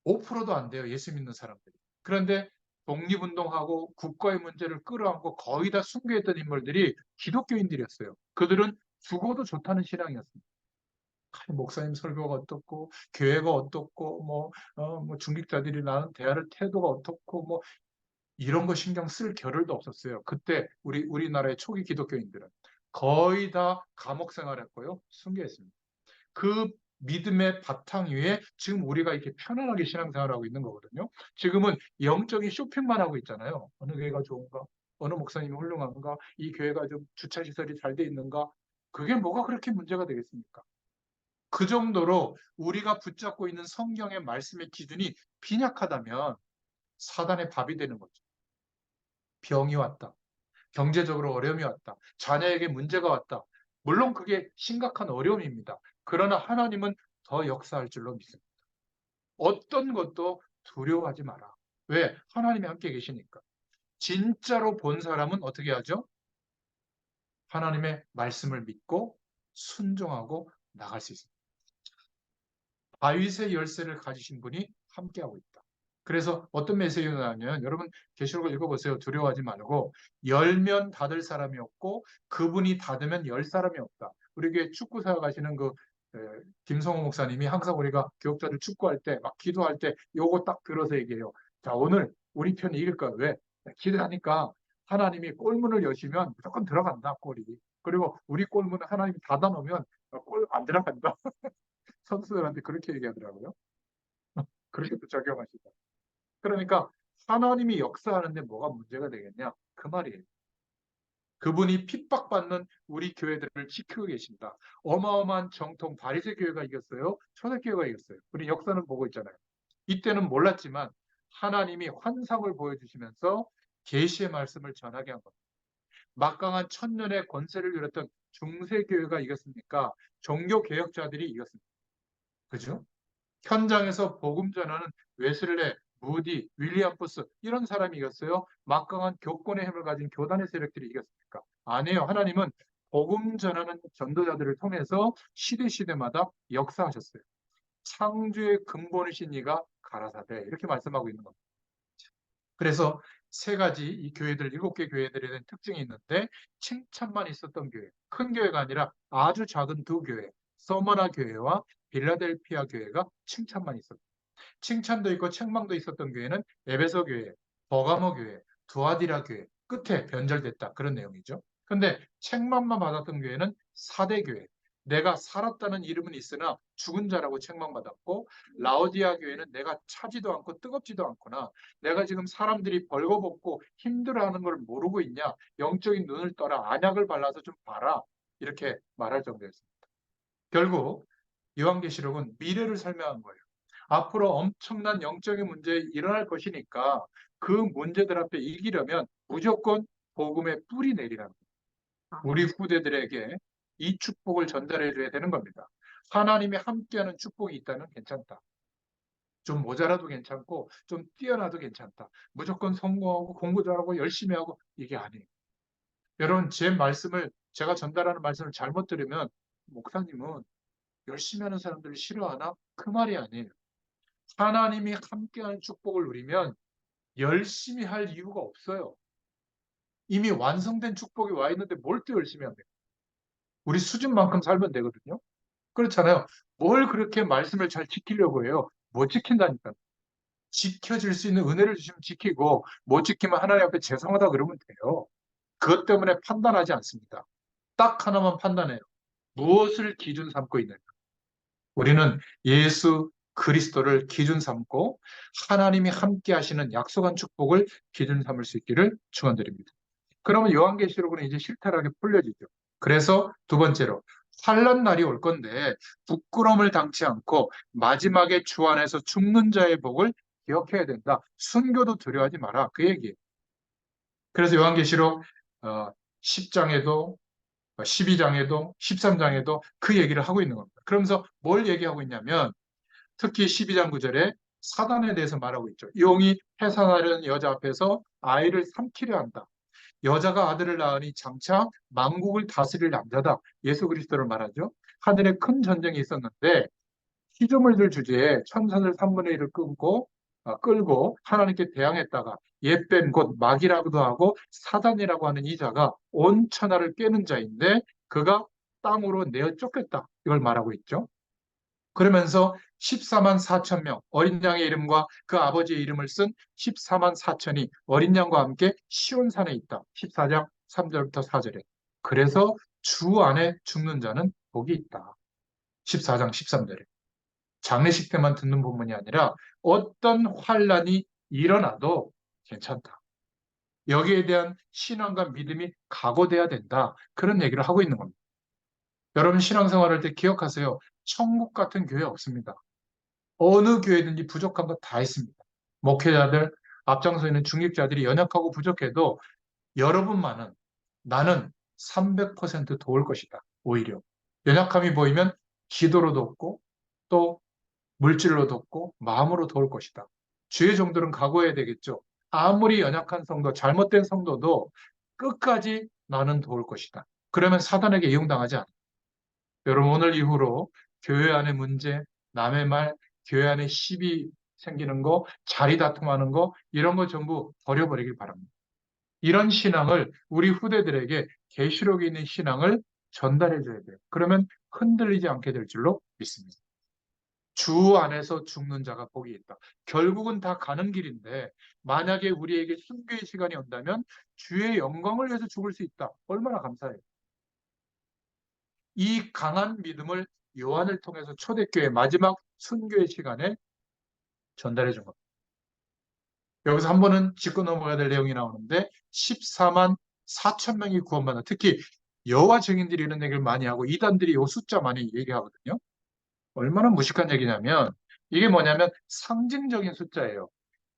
5%도 안 돼요. 예수 믿는 사람들이. 그런데 독립운동하고 국가의 문제를 끌어안고 거의 다 순교했던 인물들이 기독교인들이었어요. 그들은 죽어도 좋다는 신앙이었습니다. 아니, 목사님 설교가 어떻고, 교회가 어떻고, 뭐 중직자들이 나는 대하는 태도가 어떻고, 뭐 이런 거 신경 쓸 겨를도 없었어요. 그때 우리나라의 초기 기독교인들은 거의 다 감옥 생활했고요. 순교했습니다. 그 믿음의 바탕 위에 지금 우리가 이렇게 편안하게 신앙생활하고 있는 거거든요. 지금은 영적인 쇼핑만 하고 있잖아요. 어느 교회가 좋은가? 어느 목사님이 훌륭한가? 이 교회가 좀 주차 시설이 잘 돼 있는가? 그게 뭐가 그렇게 문제가 되겠습니까? 그 정도로 우리가 붙잡고 있는 성경의 말씀의 기준이 빈약하다면 사단의 밥이 되는 거죠. 병이 왔다. 경제적으로 어려움이 왔다. 자녀에게 문제가 왔다. 물론 그게 심각한 어려움입니다. 그러나 하나님은 더 역사할 줄로 믿습니다. 어떤 것도 두려워하지 마라. 왜? 하나님이 함께 계시니까. 진짜로 본 사람은 어떻게 하죠? 하나님의 말씀을 믿고 순종하고 나갈 수 있습니다. 다윗의 열쇠를 가지신 분이 함께하고 있다. 그래서 어떤 메시지가 나오냐면 여러분 계시록을 읽어보세요. 두려워하지 말고 열면 닫을 사람이 없고 그분이 닫으면 열 사람이 없다. 우리 교회 축구사 가시는 김성호 목사님이 항상 우리가 교육자들 축구할 때 막 기도할 때 요거 딱 들어서 얘기해요. 자, 오늘 우리 편이 이길 거야. 왜? 기도하니까 하나님이 골문을 여시면 무조건 들어간다, 골이. 그리고 우리 골문을 하나님이 닫아놓으면 골 안 들어간다. 선수들한테 그렇게 얘기하더라고요. 그렇게 또 적용하시다. 그러니까 하나님이 역사하는데 뭐가 문제가 되겠냐? 그 말이에요. 그분이 핍박받는 우리 교회들을 지키고 계신다. 어마어마한 정통 바리새 교회가 이겼어요. 초대교회가 이겼어요. 우리 역사는 보고 있잖아요. 이때는 몰랐지만 하나님이 환상을 보여주시면서 계시의 말씀을 전하게 한 겁니다. 막강한 천년의 권세를 누렸던 중세교회가 이겼습니까? 종교개혁자들이 이겼습니다. 그죠? 현장에서 복음 전하는 웨슬레, 무디, 윌리엄 포스 이런 사람이 이겼어요. 막강한 교권의 힘을 가진 교단의 세력들이 이겼습니까? 아니에요. 하나님은 복음 전하는 전도자들을 통해서 시대 시대마다 역사하셨어요. 창조의 근본이신 이가 가라사대 이렇게 말씀하고 있는 겁니다. 그래서 세 가지 이 교회들 7개 교회들에 대한 특징이 있는데 칭찬만 있었던 교회, 큰 교회가 아니라 아주 작은 두 교회, 서머나 교회와 빌라델피아 교회가 칭찬만 있었다. 칭찬도 있고 책망도 있었던 교회는 에베소 교회, 버가모 교회, 두아디라 교회, 끝에 변절됐다. 그런 내용이죠. 근데 책망만 받았던 교회는 사대 교회. 내가 살았다는 이름은 있으나 죽은 자라고 책망받았고 라오디아 교회는 내가 차지도 않고 뜨겁지도 않구나. 내가 지금 사람들이 벌거벗고 힘들어하는 걸 모르고 있냐. 영적인 눈을 떠라. 안약을 발라서 좀 봐라. 이렇게 말할 정도였습니다. 결국 요한계시록은 미래를 설명한 거예요. 앞으로 엄청난 영적인 문제 일어날 것이니까 그 문제들 앞에 이기려면 무조건 복음의 뿌리 내리라는 거예요. 우리 후대들에게 이 축복을 전달해 줘야 되는 겁니다. 하나님이 함께하는 축복이 있다면 괜찮다. 좀 모자라도 괜찮고 좀 뛰어나도 괜찮다. 무조건 성공하고 공부 잘하고 열심히 하고 이게 아니에요. 여러분 제 말씀을 제가 전달하는 말씀을 잘못 들으면 목사님은 열심히 하는 사람들을 싫어하나? 그 말이 아니에요. 하나님이 함께하는 축복을 누리면 열심히 할 이유가 없어요. 이미 완성된 축복이 와 있는데 뭘 또 열심히 합니까? 우리 수준만큼 살면 되거든요. 그렇잖아요. 뭘 그렇게 말씀을 잘 지키려고 해요? 못 지킨다니까. 지켜질 수 있는 은혜를 주시면 지키고 못 지키면 하나님 앞에 죄송하다 그러면 돼요. 그것 때문에 판단하지 않습니다. 딱 하나만 판단해요. 무엇을 기준 삼고 있는가? 우리는 예수 그리스도를 기준 삼고 하나님이 함께 하시는 약속한 축복을 기준 삼을 수 있기를 축원드립니다. 그러면 요한계시록은 이제 실타락에 풀려지죠. 그래서 두 번째로 환난 날이 올 건데 부끄러움을 당치 않고 마지막에 주 안에서 죽는 자의 복을 기억해야 된다. 순교도 두려워하지 마라. 그 얘기예요. 그래서 요한계시록 10장에도 12장에도 13장에도 그 얘기를 하고 있는 겁니다. 그러면서 뭘 얘기하고 있냐면 특히 12장 9절에 사단에 대해서 말하고 있죠. 용이 해산하려는 여자 앞에서 아이를 삼키려 한다. 여자가 아들을 낳으니 장차 만국을 다스릴 남자다. 예수 그리스도를 말하죠. 하늘에 큰 전쟁이 있었는데 피조물들 주제에 천사들 3분의 1을 끌고 하나님께 대항했다가 옛뱀 곧 마귀라고도 하고 사단이라고 하는 이 자가 온 천하를 깨는 자인데 그가 땅으로 내어 쫓겼다. 이걸 말하고 있죠. 그러면서 14만 4천 명 어린 양의 이름과 그 아버지의 이름을 쓴 14만 4천이 어린 양과 함께 시온산에 있다. 14장 3절부터 4절에. 그래서 주 안에 죽는 자는 복이 있다. 14장 13절에. 장례식 때만 듣는 본문이 아니라 어떤 환란이 일어나도 괜찮다. 여기에 대한 신앙과 믿음이 각오돼야 된다. 그런 얘기를 하고 있는 겁니다. 여러분 신앙생활할 때 기억하세요. 천국 같은 교회 없습니다. 어느 교회든지 부족한 거 다 있습니다. 목회자들, 앞장서 있는 중직자들이 연약하고 부족해도 여러분만은 나는 300% 도울 것이다. 오히려 연약함이 보이면 기도로 돕고 또 물질로 돕고 마음으로 도울 것이다. 주의 종들은 각오해야 되겠죠. 아무리 연약한 성도, 잘못된 성도도 끝까지 나는 도울 것이다. 그러면 사단에게 이용당하지 않아. 여러분 오늘 이후로 교회 안의 문제, 남의 말, 교회 안에 시비 생기는 거, 자리 다툼하는 거 이런 거 전부 버려버리길 바랍니다. 이런 신앙을 우리 후대들에게 계시록에 있는 신앙을 전달해 줘야 돼요. 그러면 흔들리지 않게 될 줄로 믿습니다. 주 안에서 죽는 자가 복이 있다. 결국은 다 가는 길인데 만약에 우리에게 순교의 시간이 온다면 주의 영광을 위해서 죽을 수 있다. 얼마나 감사해요. 이 강한 믿음을 요한을 통해서 초대교회 마지막 순교의 시간에 전달해 준 겁니다. 여기서 한 번은 짚고 넘어가야 될 내용이 나오는데 14만 4천 명이 구원받는 특히 여호와 증인들이 이런 얘기를 많이 하고 이단들이 이 숫자 많이 얘기하거든요. 얼마나 무식한 얘기냐면 이게 뭐냐면 상징적인 숫자예요.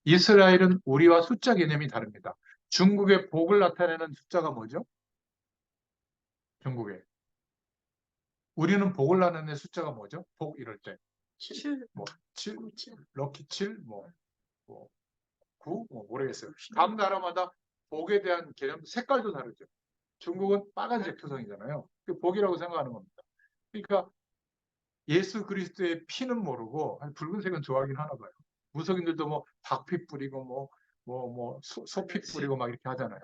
이스라엘은 우리와 숫자 개념이 다릅니다. 중국의 복을 나타내는 숫자가 뭐죠? 중국에. 우리는 복을 나타내는 숫자가 뭐죠? 복 이럴 때. 7. 뭐 7, 럭키 7, 뭐 9, 모르겠어요. 각 나라마다 복에 대한 개념, 색깔도 다르죠. 중국은 빨간색 표성이잖아요. 그 복이라고 생각하는 겁니다. 그러니까 예수 그리스도의 피는 모르고 붉은색은 좋아하긴 하나 봐요. 무속인들도 뭐 박피 뿌리고 소피 뿌리고 막 이렇게 하잖아요.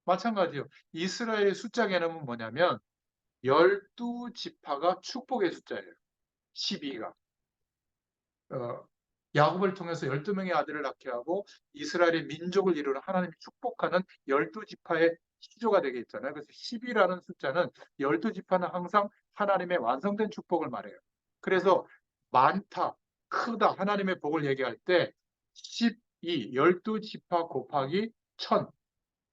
마찬가지요. 이스라엘의 숫자 개념은 뭐냐면 12지파가 축복의 숫자예요. 12가. 야곱을 통해서 12명의 아들을 낳게 하고 이스라엘의 민족을 이루는 하나님이 축복하는 12지파의 시조가 되게 있잖아요. 그래서 10이라는 숫자는 12지파는 항상 하나님의 완성된 축복을 말해요. 그래서 많다, 크다, 하나님의 복을 얘기할 때 12, 12지파 곱하기 1000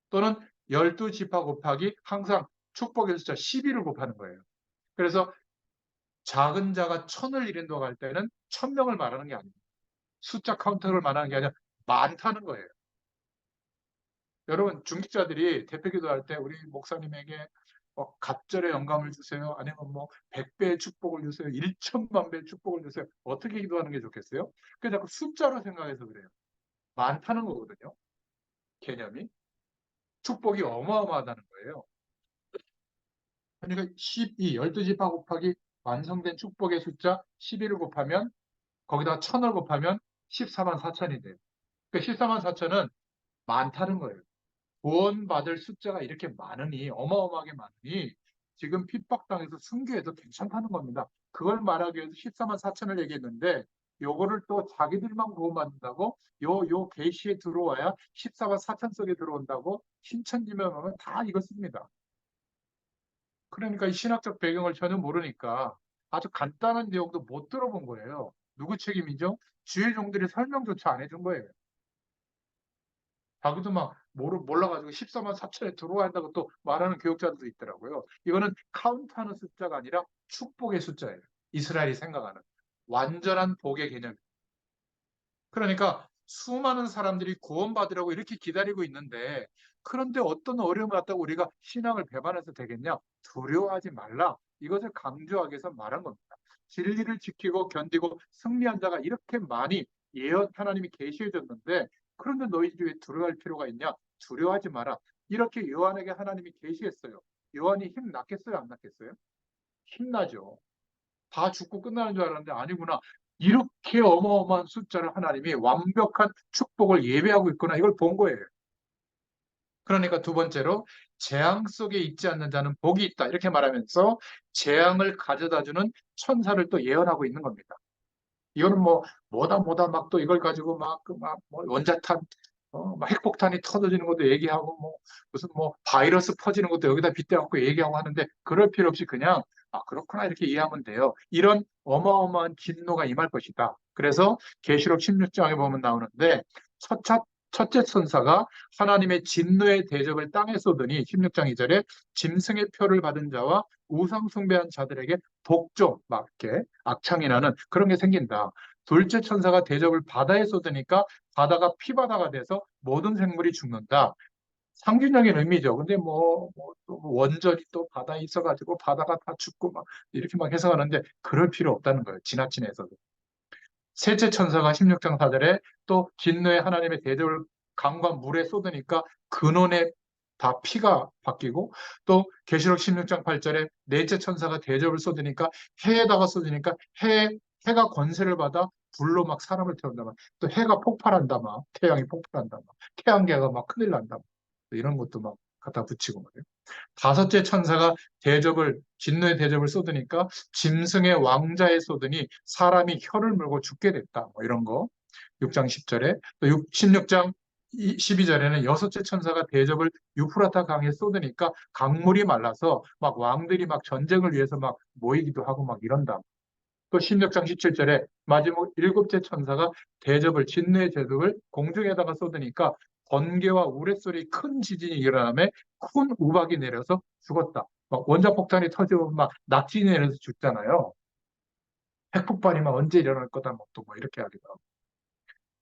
또는 12지파 곱하기 항상 축복의 숫자 12를 곱하는 거예요. 그래서 작은 자가 1000을 이룬다고 할 때는 1000명을 말하는 게 아닙니다. 숫자 카운터를 말하는 게 아니라 많다는 거예요. 여러분 중직자들이 대표기도 할 때 우리 목사님에게 갑절의 영감을 주세요. 아니면 100배의 축복을 주세요. 1천만 배의 축복을 주세요. 어떻게 기도하는 게 좋겠어요? 그래서 자꾸 숫자로 생각해서 그래요. 많다는 거거든요. 개념이. 축복이 어마어마하다는 거예요. 그러니까 12, 12지파 곱하기 완성된 축복의 숫자 12를 곱하면 거기다 1000을 곱하면 14만 4천이 돼요. 그러니까 14만 4천은 많다는 거예요. 구원받을 숫자가 이렇게 많으니 어마어마하게 많으니 지금 핍박당해서 순교해도 괜찮다는 겁니다. 그걸 말하기 위해서 14만 4천을 얘기했는데 요거를 또 자기들만 구원받는다고 요 계시에 들어와야 14만 4천 속에 들어온다고 신천지명하면 다 이거 씁니다. 그러니까 이 신학적 배경을 전혀 모르니까 아주 간단한 내용도 못 들어본 거예요. 누구 책임이죠? 주의 종들이 설명조차 안 해준 거예요. 자기도 막 몰라가지고 14만 4천에 들어와야 한다고 또 말하는 교육자들도 있더라고요. 이거는 카운트하는 숫자가 아니라 축복의 숫자예요. 이스라엘이 생각하는 완전한 복의 개념. 그러니까 수많은 사람들이 구원받으려고 이렇게 기다리고 있는데, 그런데 어떤 어려움을 갖다가 우리가 신앙을 배반해서 되겠냐? 두려워하지 말라. 이것을 강조하기 위해서 말한 겁니다. 진리를 지키고 견디고 승리한 자가 이렇게 많이 하나님이 계시해 줬는데, 그런데 너희들이 왜 두려워할 필요가 있냐? 두려워하지 마라. 이렇게 요한에게 하나님이 계시했어요. 요한이 힘 났겠어요? 안 났겠어요? 힘나죠. 다 죽고 끝나는 줄 알았는데 아니구나. 이렇게 어마어마한 숫자를 하나님이 완벽한 축복을 예배하고 있구나. 이걸 본 거예요. 그러니까 두 번째로 재앙 속에 있지 않는 자는 복이 있다. 이렇게 말하면서 재앙을 가져다주는 천사를 또 예언하고 있는 겁니다. 이거는 뭐 뭐다 막 또 이걸 가지고 뭐 원자탄 막 핵폭탄이 터져지는 것도 얘기하고 뭐 무슨 뭐 바이러스 퍼지는 것도 여기다 빗대갖고 얘기하고 하는데, 그럴 필요 없이 그냥 그렇구나 이렇게 이해하면 돼요. 이런 어마어마한 진노가 임할 것이다. 그래서 계시록 16장에 보면 나오는데, 첫째, 첫째 천사가 하나님의 진노의 대접을 땅에 쏟으니 16장 2절에 짐승의 표를 받은 자와 우상 숭배한 자들에게 복종 막 이렇게 악창이 나는 그런 게 생긴다. 둘째 천사가 대접을 바다에 쏟으니까 바다가 피바다가 돼서 모든 생물이 죽는다. 상징적인 의미죠. 근데 또 원전이 또 바다에 있어가지고 바다가 다 죽고 막 이렇게 막 해석하는데, 그럴 필요 없다는 거예요. 지나친 해석은. 셋째 천사가 16장 4절에 또 진노의 하나님의 대접을 강과 물에 쏟으니까 근원에 다 피가 바뀌고, 또 계시록 16장 8절에 넷째 천사가 대접을 쏟으니까 해에다가 쏟으니까 해가 권세를 받아 불로 막 사람을 태운다 막, 또 해가 폭발한다 막, 태양이 폭발한다 막, 태양계가 막 큰일 난다 막, 이런 것도 막 갖다 붙이고 말이에요. 다섯째 천사가 진노의 대접을 쏟으니까 짐승의 왕자에 쏟으니 사람이 혀를 물고 죽게 됐다. 뭐 이런 거. 6장 10절에 또 16장 12절에는 여섯째 천사가 대접을 유프라타 강에 쏟으니까 강물이 말라서 막 왕들이 막 전쟁을 위해서 막 모이기도 하고 막 이런다. 또 16장 17절에 마지막 일곱째 천사가 진노의 대접을 공중에다가 쏟으니까 번개와 우레소리 큰 지진이 일어나며 큰 우박이 내려서 죽었다. 막 원자폭탄이 터지고 막 낙진이 내려서 죽잖아요. 핵폭발이 막 언제 일어날 거다 뭐 이렇게 하기도 하고.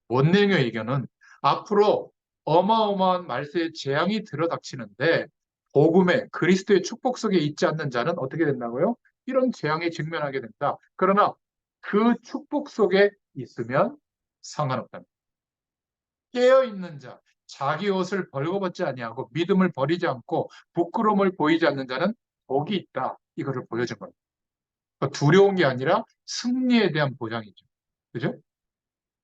원내용의 의견은 앞으로 어마어마한 말세의 재앙이 들어닥치는데, 복음의 그리스도의 축복 속에 있지 않는 자는 어떻게 된다고요? 이런 재앙에 직면하게 된다. 그러나 그 축복 속에 있으면 상관없다. 깨어있는 자, 자기 옷을 벌거벗지 아니하고 믿음을 버리지 않고 부끄러움을 보이지 않는 자는 복이 있다. 이거를 보여준 겁니다. 그러니까 두려운 게 아니라 승리에 대한 보장이죠. 그죠?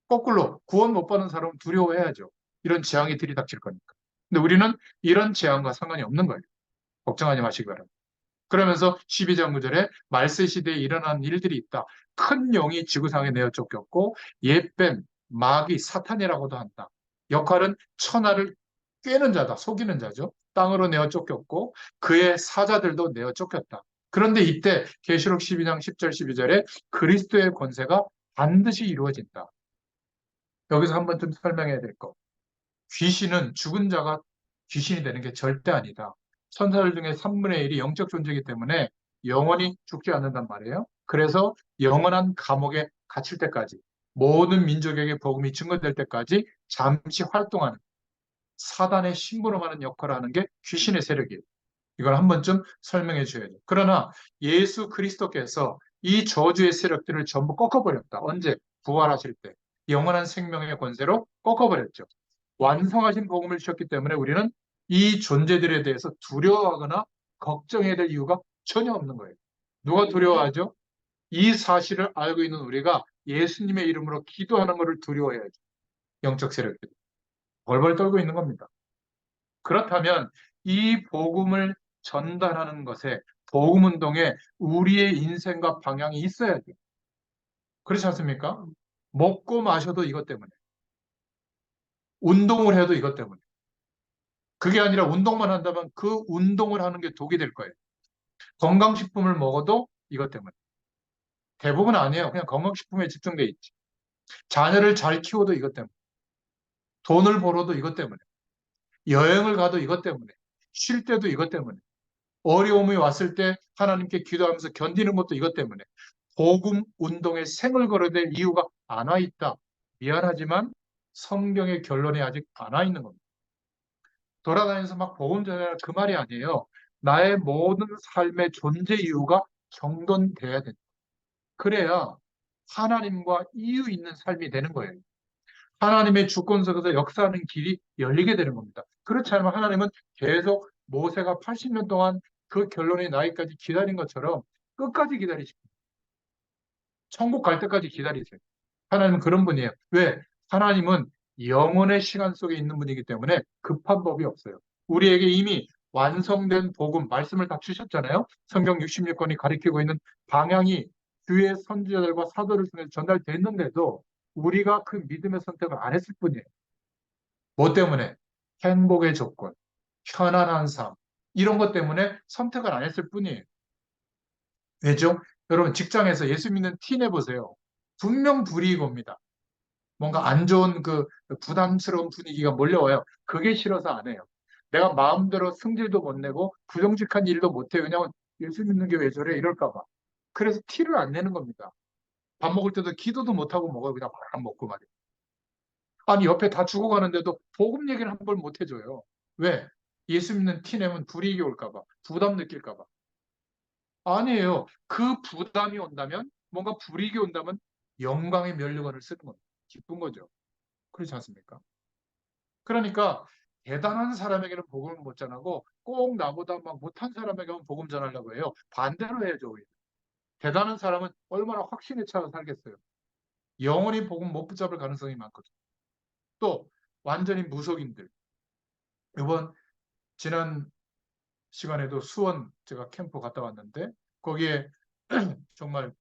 거꾸로 구원 못 받는 사람은 두려워해야죠. 이런 재앙이 들이닥칠 거니까. 근데 우리는 이런 재앙과 상관이 없는 거예요. 걱정하지 마시기 바랍니다. 그러면서 12장 9절에 말세 시대에 일어난 일들이 있다. 큰 용이 지구상에 내어 쫓겼고 옛뱀, 마귀, 사탄이라고도 한다. 역할은 천하를 꿰는 자다. 속이는 자죠. 땅으로 내어 쫓겼고 그의 사자들도 내어 쫓겼다. 그런데 이때 계시록 12장 10절 12절에 그리스도의 권세가 반드시 이루어진다. 여기서 한번 좀 설명해야 될 거. 귀신은 죽은 자가 귀신이 되는 게 절대 아니다. 천사들 중에 3분의 1이 영적 존재이기 때문에 영원히 죽지 않는단 말이에요. 그래서 영원한 감옥에 갇힐 때까지, 모든 민족에게 복음이 증거될 때까지 잠시 활동하는, 사단의 심부름하는 역할을 하는 게 귀신의 세력이에요. 이걸 한 번쯤 설명해 주셔야죠. 그러나 예수 그리스도께서 이 저주의 세력들을 전부 꺾어버렸다. 언제? 부활하실 때. 영원한 생명의 권세로 꺾어버렸죠. 완성하신 복음을 주셨기 때문에 우리는 이 존재들에 대해서 두려워하거나 걱정해야 될 이유가 전혀 없는 거예요. 누가 두려워하죠? 이 사실을 알고 있는 우리가 예수님의 이름으로 기도하는 것을 두려워해야죠. 영적 세력들이. 벌벌 떨고 있는 겁니다. 그렇다면 이 복음을 전달하는 것에, 복음 운동에 우리의 인생과 방향이 있어야죠. 그렇지 않습니까? 먹고 마셔도 이것 때문에, 운동을 해도 이것 때문에. 그게 아니라 운동만 한다면 그 운동을 하는 게 독이 될 거예요. 건강식품을 먹어도 이것 때문에. 대부분 아니에요. 그냥 건강식품에 집중돼 있지. 자녀를 잘 키워도 이것 때문에, 돈을 벌어도 이것 때문에, 여행을 가도 이것 때문에, 쉴 때도 이것 때문에, 어려움이 왔을 때 하나님께 기도하면서 견디는 것도 이것 때문에, 복음 운동에 생을 걸어야 될 이유가 안 와 있다. 미안하지만 성경의 결론이 아직 안 와 있는 겁니다. 돌아다니면서 막 복음 전하라 그 말이 아니에요. 나의 모든 삶의 존재 이유가 정돈돼야 된다. 그래야 하나님과 이유 있는 삶이 되는 거예요. 하나님의 주권 속에서 역사하는 길이 열리게 되는 겁니다. 그렇지 않으면 하나님은 계속 모세가 80년 동안 그 결론의 나이까지 기다린 것처럼 끝까지 기다리십니다. 천국 갈 때까지 기다리세요. 하나님은 그런 분이에요. 왜? 하나님은 영원의 시간 속에 있는 분이기 때문에 급한 법이 없어요. 우리에게 이미 완성된 복음, 말씀을 다 주셨잖아요. 성경 66권이 가리키고 있는 방향이 주의 선지자들과 사도를 통해 전달됐는데도 우리가 그 믿음의 선택을 안 했을 뿐이에요. 뭐 때문에? 행복의 조건, 편안한 삶, 이런 것 때문에 선택을 안 했을 뿐이에요. 왜죠? 여러분, 직장에서 예수 믿는 티 내보세요. 분명 불이익 옵니다. 뭔가 안 좋은 그 부담스러운 분위기가 몰려와요. 그게 싫어서 안 해요. 내가 마음대로 승질도 못 내고 부정직한 일도 못 해요. 그냥 예수 믿는 게 왜 저래? 이럴까 봐. 그래서 티를 안 내는 겁니다. 밥 먹을 때도 기도도 못 하고 먹어요. 그냥 막 먹고 말이에요. 아니 옆에 다 죽어가는데도 복음 얘기를 한 번 못 해줘요. 왜? 예수 믿는 티 내면 불이익이 올까 봐. 부담 느낄까 봐. 아니에요. 그 부담이 온다면 뭔가 불이익이 온다면 영광의 면류관을 쓰는 겁니다. 기쁜 거죠. 그렇지 않습니까? 그러니까 대단한 사람에게는 복음을 못 전하고 꼭 나보다 막 못한 사람에게만 복음 전하려고 해요. 반대로 해야죠. 오히려. 대단한 사람은 얼마나 확신에 차서 살겠어요. 영원히 복음 못 붙잡을 가능성이 많거든요. 또 완전히 무속인들. 이번 지난 시간에도 수원 제가 캠프 갔다 왔는데 거기에 정말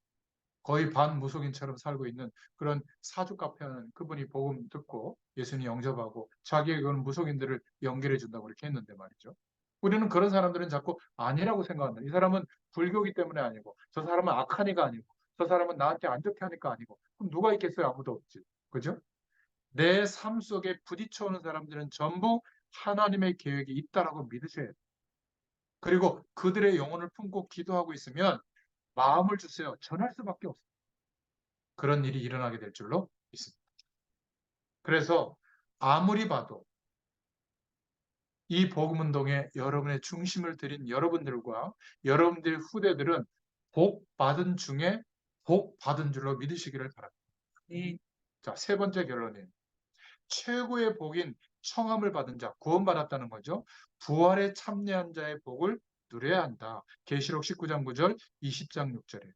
거의 반무속인처럼 살고 있는 그런 사주 카페 하는 그분이 복음 듣고 예수님 영접하고 자기에게는 무속인들을 연결해 준다고 이렇게 했는데 말이죠. 우리는 그런 사람들은 자꾸 아니라고 생각한다. 이 사람은 불교기 때문에 아니고 저 사람은 악하니까 아니고 저 사람은 나한테 안 좋게 하니까 아니고 그럼 누가 있겠어요? 아무도 없지. 그죠? 내 삶 속에 부딪혀오는 사람들은 전부 하나님의 계획이 있다라고 믿으셔야 돼요. 그리고 그들의 영혼을 품고 기도하고 있으면 마음을 주세요. 전할 수밖에 없어요. 그런 일이 일어나게 될 줄로 믿습니다. 그래서 아무리 봐도 이 복음운동에 여러분의 중심을 들인 여러분들과 여러분들의 후대들은 복 받은 중에 복 받은 줄로 믿으시기를 바랍니다. 자, 세 번째 결론이에요. 최고의 복인 청함을 받은 자, 구원받았다는 거죠. 부활에 참여한 자의 복을 누려야 한다. 계시록 19장 9절, 20장 6절에.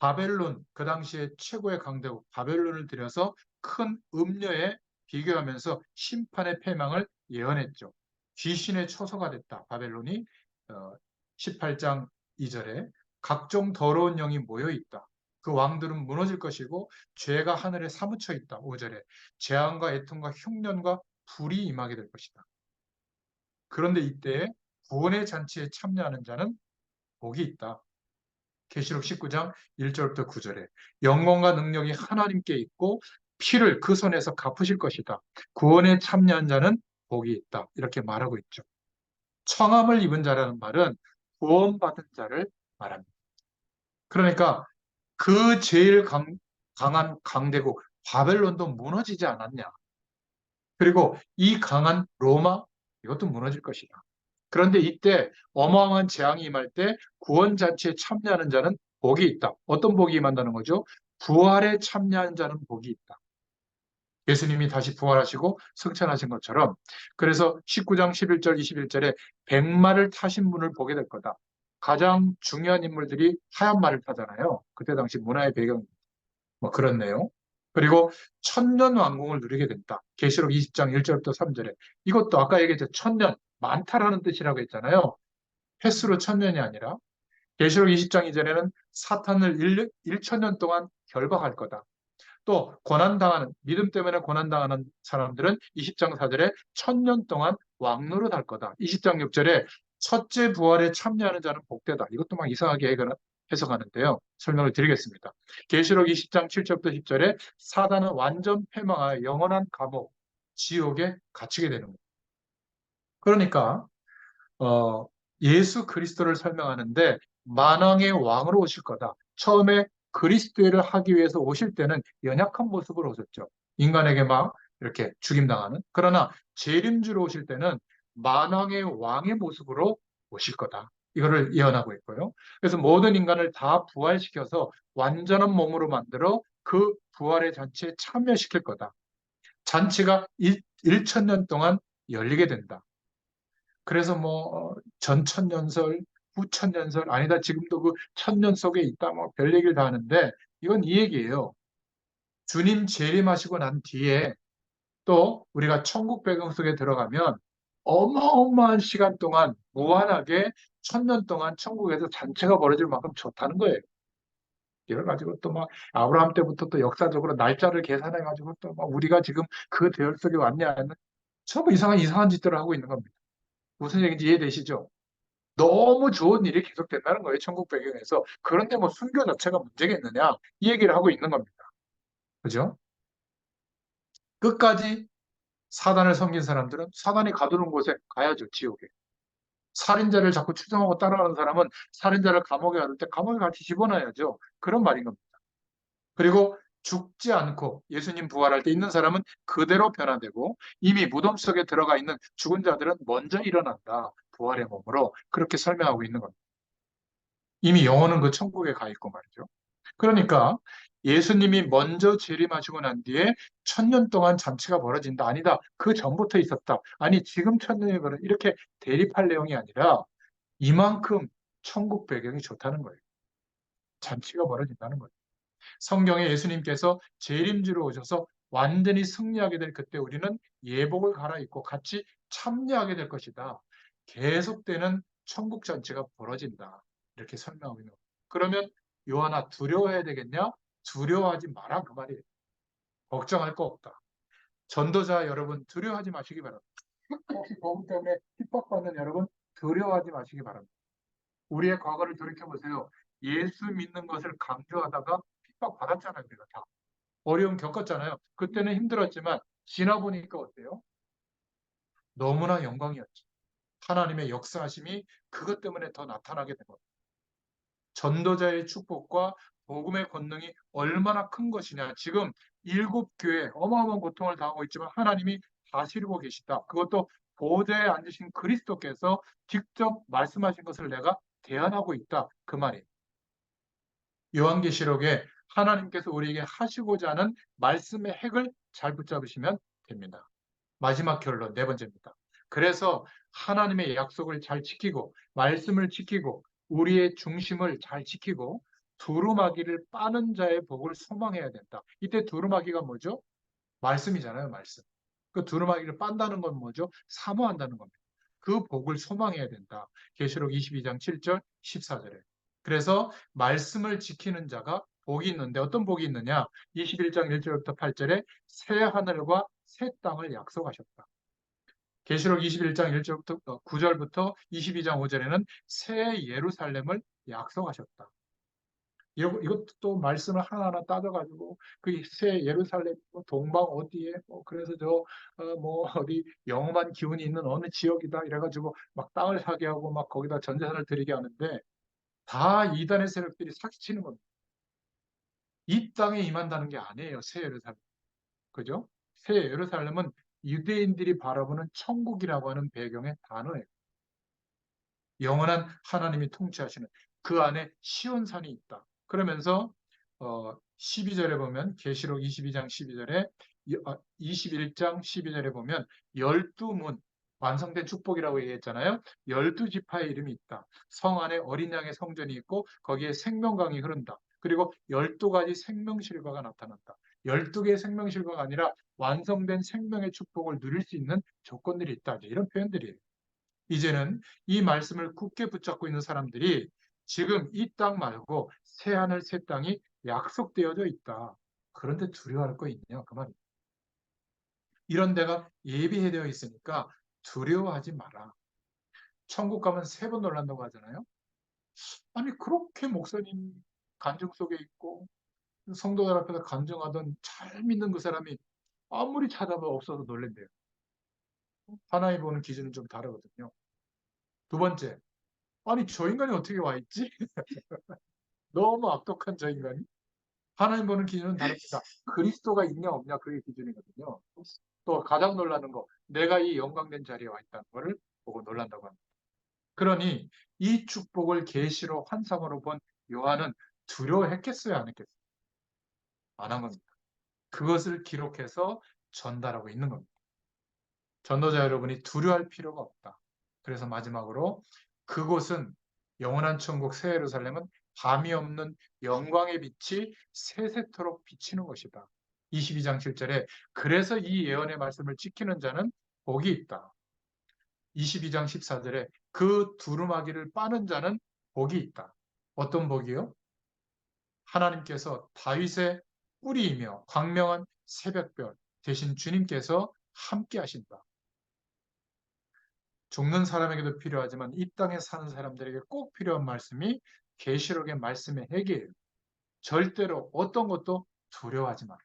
바벨론, 그 당시에 최고의 강대국 바벨론을 들여서 큰 음녀에 비교하면서 심판의 패망을 예언했죠. 귀신의 처소가 됐다. 바벨론이 18장 2절에 각종 더러운 영이 모여 있다. 그 왕들은 무너질 것이고 죄가 하늘에 사무쳐 있다. 5절에 재앙과 애통과 흉년과 불이 임하게 될 것이다. 그런데 이때 구원의 잔치에 참여하는 자는 복이 있다. 계시록 19장 1절부터 9절에 영광과 능력이 하나님께 있고 피를 그 손에서 갚으실 것이다. 구원에 참여한 자는 복이 있다. 이렇게 말하고 있죠. 청함을 입은 자라는 말은 구원받은 자를 말합니다. 그러니까 그 제일 강한 강대국 바벨론도 무너지지 않았냐. 그리고 이 강한 로마 이것도 무너질 것이다. 그런데 이때 어마어마한 재앙이 임할 때 구원 잔치에 참여하는 자는 복이 있다. 어떤 복이 임한다는 거죠? 부활에 참여하는 자는 복이 있다. 예수님이 다시 부활하시고 승천하신 것처럼 그래서 19장 11절 21절에 백마를 타신 분을 보게 될 거다. 가장 중요한 인물들이 하얀 말을 타잖아요. 그때 당시 문화의 배경 뭐 그런 내용. 그리고 천년 왕국을 누리게 된다. 계시록 20장 1절부터 3절에 이것도 아까 얘기했죠. 천년 많다라는 뜻이라고 했잖아요. 횟수로 천년이 아니라 계시록 20장 이전에는 사탄을 1천년 동안 결박할 거다. 또 고난당하는 믿음 때문에 고난당하는 사람들은 20장 4절에 천년 동안 왕노릇할 거다. 20장 6절에 첫째 부활에 참여하는 자는 복되다. 이것도 막 이상하게 해석하는데요. 설명을 드리겠습니다. 계시록 20장 7절부터 10절에 사단은 완전 패망하여 영원한 감옥, 지옥에 갇히게 되는 거예요. 그러니까 예수 그리스도를 설명하는데 만왕의 왕으로 오실 거다. 처음에 그리스도를 하기 위해서 오실 때는 연약한 모습으로 오셨죠. 인간에게 막 이렇게 죽임당하는. 그러나 재림주로 오실 때는 만왕의 왕의 모습으로 오실 거다. 이거를 예언하고 있고요. 그래서 모든 인간을 다 부활시켜서 완전한 몸으로 만들어 그 부활의 잔치에 참여시킬 거다. 잔치가 1천년 동안 열리게 된다. 그래서 뭐 전천년설, 후천년설 아니다 지금도 그 천년 속에 있다 뭐 별 얘기를 다 하는데 이건 이 얘기예요. 주님 재림하시고 난 뒤에 또 우리가 천국 배경 속에 들어가면 어마어마한 시간 동안 무한하게 천년 동안 천국에서 잔치가 벌어질 만큼 좋다는 거예요. 이걸 가지고 또 막 아브라함 때부터 또 역사적으로 날짜를 계산해 가지고 또 막 우리가 지금 그 대열 속에 왔냐 하는 전부 이상한 짓들을 하고 있는 겁니다. 무슨 얘기인지 이해되시죠? 너무 좋은 일이 계속된다는 거예요, 천국 배경에서. 그런데 뭐 순교 자체가 문제겠느냐? 이 얘기를 하고 있는 겁니다. 그죠? 끝까지 사단을 섬긴 사람들은 사단이 가두는 곳에 가야죠, 지옥에. 살인자를 자꾸 추종하고 따라가는 사람은 살인자를 감옥에 가둘 때 감옥에 같이 집어넣어야죠. 그런 말인 겁니다. 그리고 죽지 않고 예수님 부활할 때 있는 사람은 그대로 변화되고 이미 무덤 속에 들어가 있는 죽은 자들은 먼저 일어난다. 부활의 몸으로. 그렇게 설명하고 있는 겁니다. 이미 영혼은 그 천국에 가 있고 말이죠. 그러니까 예수님이 먼저 재림하시고 난 뒤에 천년 동안 잔치가 벌어진다. 아니다. 그 전부터 있었다. 아니, 지금 천년이 벌어. 이렇게 대립할 내용이 아니라 이만큼 천국 배경이 좋다는 거예요. 잔치가 벌어진다는 거예요. 성경에 예수님께서 재림주로 오셔서 완전히 승리하게 될 그때 우리는 예복을 갈아입고 같이 참여하게 될 것이다. 계속되는 천국 잔치가 벌어진다. 이렇게 설명하고 있는 거예요. 그러면 요한아 두려워해야 되겠냐? 두려워하지 마라 그 말이에요. 걱정할 거 없다. 전도자 여러분 두려워하지 마시기 바랍니다. 혹시 복음 때문에 핍박받는 여러분 두려워하지 마시기 바랍니다. 우리의 과거를 돌이켜보세요. 예수 믿는 것을 강조하다가 핍박받았잖아요. 우리가 다. 어려움 겪었잖아요. 그때는 힘들었지만 지나보니까 어때요? 너무나 영광이었죠. 하나님의 역사하심이 그것 때문에 더 나타나게 된 겁니다. 전도자의 축복과 복음의 권능이 얼마나 큰 것이냐. 지금 7교회 어마어마한 고통을 당하고 있지만 하나님이 다스리고 계시다. 그것도 보좌에 앉으신 그리스도께서 직접 말씀하신 것을 내가 대언하고 있다. 그 말이에요. 요한계시록에 하나님께서 우리에게 하시고자 하는 말씀의 핵을 잘 붙잡으시면 됩니다. 마지막 결론 네 번째입니다. 그래서 하나님의 약속을 잘 지키고 말씀을 지키고 우리의 중심을 잘 지키고 두루마기를 빠는 자의 복을 소망해야 된다. 이때 두루마기가 뭐죠? 말씀이잖아요, 말씀. 그 두루마기를 빤다는 건 뭐죠? 사모한다는 겁니다. 그 복을 소망해야 된다. 계시록 22장 7절, 14절에. 그래서 말씀을 지키는 자가 복이 있는데 어떤 복이 있느냐? 21장 1절부터 8절에 새 하늘과 새 땅을 약속하셨다. 계시록 21장 1절부터 9절부터 22장 5절에는 새 예루살렘을 약속하셨다. 이것도 또 말씀을 하나하나 따져가지고 그 새 예루살렘 동방 어디에 그래서 뭐 어디 영험한 기운이 있는 어느 지역이다 이래가지고 막 땅을 사게 하고 막 거기다 전재산을 드리게 하는데 다 이단의 세력들이 사기치는 겁니다. 이 땅에 임한다는 게 아니에요. 새 예루살렘. 그죠? 새 예루살렘은 유대인들이 바라보는 천국이라고 하는 배경의 단어예요. 영원한 하나님이 통치하시는 그 안에 시온산이 있다. 그러면서 12절에 보면 계시록 22장 12절에 21장 12절에 보면 12문 완성된 축복이라고 얘기했잖아요. 12지파의 이름이 있다. 성 안에 어린 양의 성전이 있고 거기에 생명강이 흐른다. 그리고 12가지 생명실과가 나타난다. 12개의 생명실과가 아니라 완성된 생명의 축복을 누릴 수 있는 조건들이 있다. 이런 표현들이에요. 이제는 이 말씀을 굳게 붙잡고 있는 사람들이 지금 이 땅 말고 새 하늘 새 땅이 약속되어져 있다. 그런데 두려워할 거 있냐? 그 말이에요. 이런 데가 예비되어 있으니까 두려워하지 마라. 천국 가면 3번 놀란다고 하잖아요. 아니, 그렇게 목사님 간증 속에 있고, 성도들 앞에서 간증하던 잘 믿는 그 사람이 아무리 찾아봐 없어서 놀랜대요. 하나님 보는 기준은 좀 다르거든요. 두 번째, 아니, 저 인간이 어떻게 와 있지? 너무 악독한 저 인간이. 하나님 보는 기준은 다릅니다. 그리스도가 있냐 없냐 그게 기준이거든요. 또 가장 놀라는 거, 내가 이 영광된 자리에 와 있다는 거를 보고 놀란다고 합니다. 그러니 이 축복을 계시로 환상으로 본 요한은 두려워했겠어요, 안 했겠어요? 안 한 겁니다. 그것을 기록해서 전달하고 있는 겁니다. 전도자 여러분이 두려워할 필요가 없다. 그래서 마지막으로 그곳은 영원한 천국 새 예루살렘은 밤이 없는 영광의 빛이 세세토록 비치는 것이다. 22장 7절에 그래서 이 예언의 말씀을 지키는 자는 복이 있다. 22장 14절에 그 두루마기를 빠는 자는 복이 있다. 어떤 복이요? 하나님께서 다윗의 뿌리이며 광명한 새벽별 대신 주님께서 함께 하신다. 죽는 사람에게도 필요하지만 이 땅에 사는 사람들에게 꼭 필요한 말씀이 계시록의 말씀의 핵이에요. 절대로 어떤 것도 두려워하지 마라.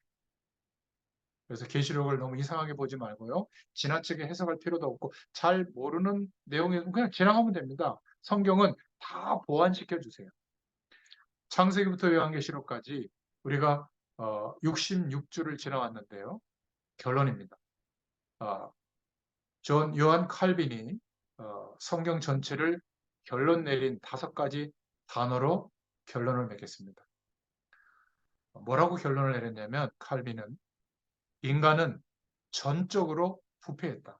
그래서 계시록을 너무 이상하게 보지 말고요. 지나치게 해석할 필요도 없고 잘 모르는 내용에 그냥 지나가면 됩니다. 성경은 다 보완시켜 주세요. 창세기부터 요한계시록까지 우리가 66주를 지나왔는데요. 결론입니다. 존 요한 칼빈이 성경 전체를 결론 내린 5가지 단어로 결론을 맺겠습니다. 뭐라고 결론을 내렸냐면 칼빈은 인간은 전적으로 부패했다.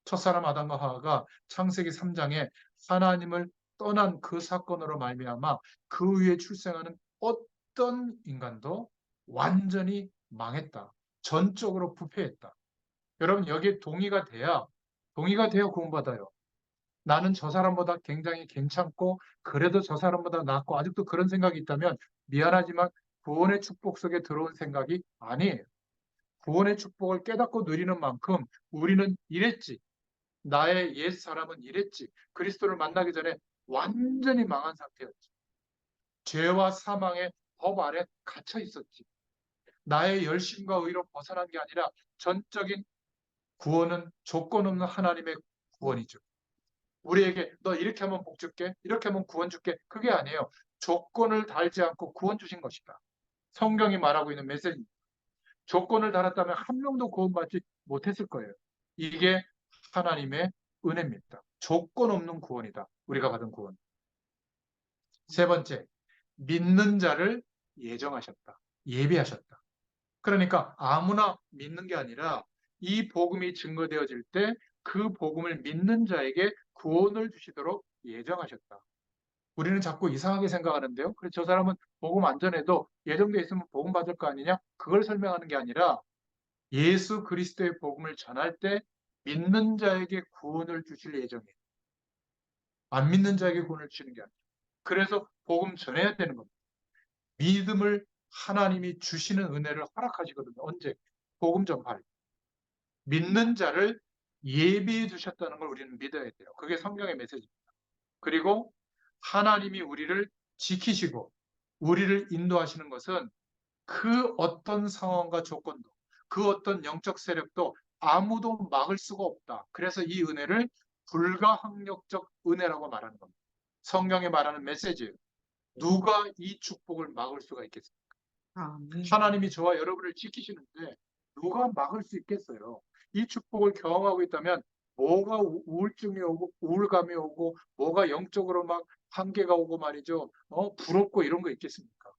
첫사람 아담과 하와가 창세기 3장에 하나님을 떠난 그 사건으로 말미암아 그 위에 출생하는 어떤 인간도 완전히 망했다. 전적으로 부패했다. 여러분 여기에 동의가 돼야 구원받아요. 나는 저 사람보다 굉장히 괜찮고 그래도 저 사람보다 낫고 아직도 그런 생각이 있다면 미안하지만 구원의 축복 속에 들어온 생각이 아니에요. 구원의 축복을 깨닫고 누리는 만큼 우리는 이랬지. 나의 옛 사람은 이랬지. 그리스도를 만나기 전에 완전히 망한 상태였지. 죄와 사망의 법 아래 갇혀 있었지. 나의 열심과 의로 벗어난 게 아니라 전적인 구원은 조건 없는 하나님의 구원이죠. 우리에게 너 이렇게 하면 복 줄게, 이렇게 하면 구원 줄게. 그게 아니에요. 조건을 달지 않고 구원 주신 것이다. 성경이 말하고 있는 메시지. 조건을 달았다면 한 명도 구원받지 못했을 거예요. 이게 하나님의 은혜입니다. 조건 없는 구원이다. 우리가 받은 구원. 세 번째, 믿는 자를 예정하셨다. 예비하셨다. 그러니까 아무나 믿는 게 아니라 이 복음이 증거되어질 때 그 복음을 믿는 자에게 구원을 주시도록 예정하셨다. 우리는 자꾸 이상하게 생각하는데요. 그래서 저 사람은 복음 안 전해도 예정돼 있으면 복음 받을 거 아니냐? 그걸 설명하는 게 아니라 예수 그리스도의 복음을 전할 때 믿는 자에게 구원을 주실 예정이에요. 안 믿는 자에게 구원을 주시는 게 아니에요. 그래서 복음 전해야 되는 겁니다. 믿음을 하나님이 주시는 은혜를 허락하시거든요. 언제? 복음 전파할 때. 믿는 자를 예비해 두셨다는 걸 우리는 믿어야 돼요. 그게 성경의 메시지입니다. 그리고 하나님이 우리를 지키시고 우리를 인도하시는 것은 그 어떤 상황과 조건도 그 어떤 영적 세력도 아무도 막을 수가 없다. 그래서 이 은혜를 불가항력적 은혜라고 말하는 겁니다. 성경에 말하는 메시지예요. 누가 이 축복을 막을 수가 있겠습니까? 하나님이 저와 여러분을 지키시는데 누가 막을 수 있겠어요? 이 축복을 경험하고 있다면 뭐가 우울증이 오고 우울감이 오고 뭐가 영적으로 막 한계가 오고 말이죠. 부럽고 이런 거 있겠습니까?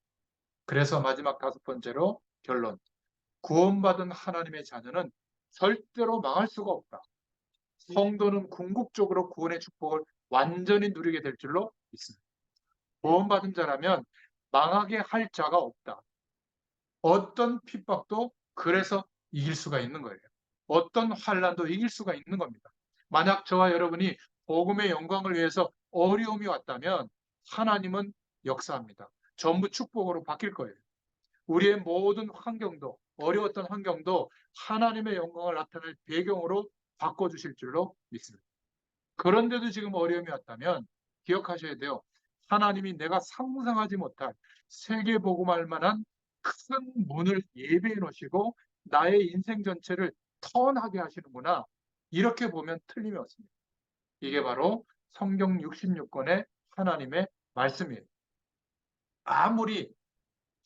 그래서 마지막 5번째로 결론. 구원받은 하나님의 자녀는 절대로 망할 수가 없다. 성도는 궁극적으로 구원의 축복을 완전히 누리게 될 줄로 믿습니다. 구원받은 자라면 망하게 할 자가 없다. 어떤 핍박도 그래서 이길 수가 있는 거예요. 어떤 환란도 이길 수가 있는 겁니다. 만약 저와 여러분이 복음의 영광을 위해서 어려움이 왔다면 하나님은 역사합니다. 전부 축복으로 바뀔 거예요. 우리의 모든 환경도 어려웠던 환경도 하나님의 영광을 나타낼 배경으로 바꿔주실 줄로 믿습니다. 그런데도 지금 어려움이 왔다면 기억하셔야 돼요. 하나님이 내가 상상하지 못할 세계 복음할 만한 큰 문을 예배해 놓으시고 나의 인생 전체를 턴하게 하시는구나. 이렇게 보면 틀림이 없습니다. 이게 바로 성경 66권의 하나님의 말씀이에요. 아무리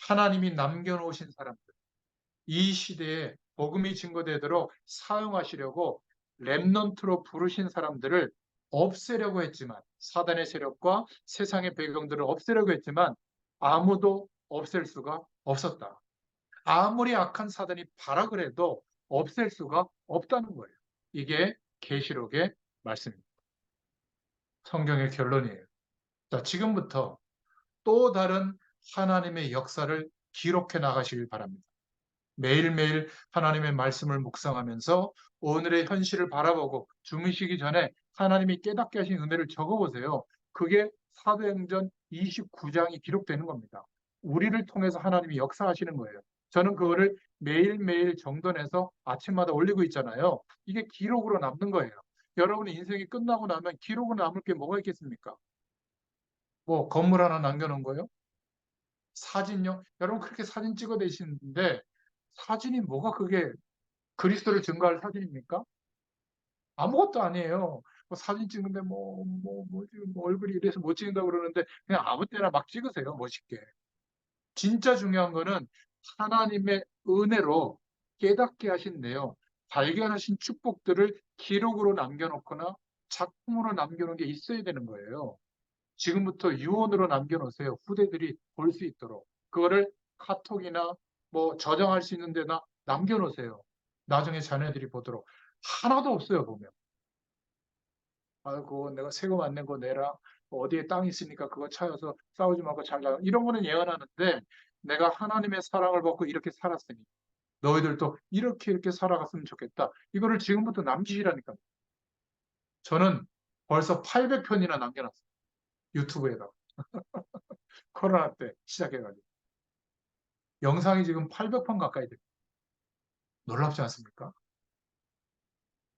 하나님이 남겨놓으신 사람들, 이 시대에 복음이 증거되도록 사용하시려고 렘넌트로 부르신 사람들을 없애려고 했지만, 사단의 세력과 세상의 배경들을 없애려고 했지만 아무도 없앨 수가 없었다. 아무리 악한 사단이 바라 그래도 없앨 수가 없다는 거예요. 이게 계시록의 말씀입니다. 성경의 결론이에요. 자, 지금부터 또 다른 하나님의 역사를 기록해 나가시길 바랍니다. 매일매일 하나님의 말씀을 묵상하면서 오늘의 현실을 바라보고 주무시기 전에 하나님이 깨닫게 하신 은혜를 적어보세요. 그게 사도행전 29장이 기록되는 겁니다. 우리를 통해서 하나님이 역사하시는 거예요. 저는 그거를 매일매일 정돈해서 아침마다 올리고 있잖아요. 이게 기록으로 남는 거예요. 여러분의 인생이 끝나고 나면 기록으로 남을 게 뭐가 있겠습니까? 뭐 건물 하나 남겨놓은 거요? 사진요? 여러분 그렇게 사진 찍어 대시는데 사진이 뭐가 그게 그리스도를 증거할 사진입니까? 아무것도 아니에요. 뭐 사진 찍는데 뭐 얼굴이 이래서 못 찍는다고 그러는데 그냥 아무 때나 막 찍으세요. 멋있게. 진짜 중요한 거는 하나님의 은혜로 깨닫게 하신 내용, 발견하신 축복들을 기록으로 남겨놓거나 작품으로 남겨놓은 게 있어야 되는 거예요. 지금부터 유언으로 남겨놓으세요. 후대들이 볼 수 있도록. 그거를 카톡이나 뭐 저장할 수 있는 데나 남겨놓으세요. 나중에 자녀들이 보도록. 하나도 없어요, 보면. 그거 내가 세금 안 낸 거 내라. 뭐 어디에 땅 있으니까 그거 찾아서 싸우지 말고 잘 나가. 이런 거는 예언하는데 내가 하나님의 사랑을 받고 이렇게 살았으니 너희들도 이렇게 살아갔으면 좋겠다. 이거를 지금부터 남기시라니까요. 저는 벌써 800편이나 남겨놨어요. 유튜브에다가. 코로나 때 시작해가지고. 영상이 지금 800편 가까이 돼요. 놀랍지 않습니까?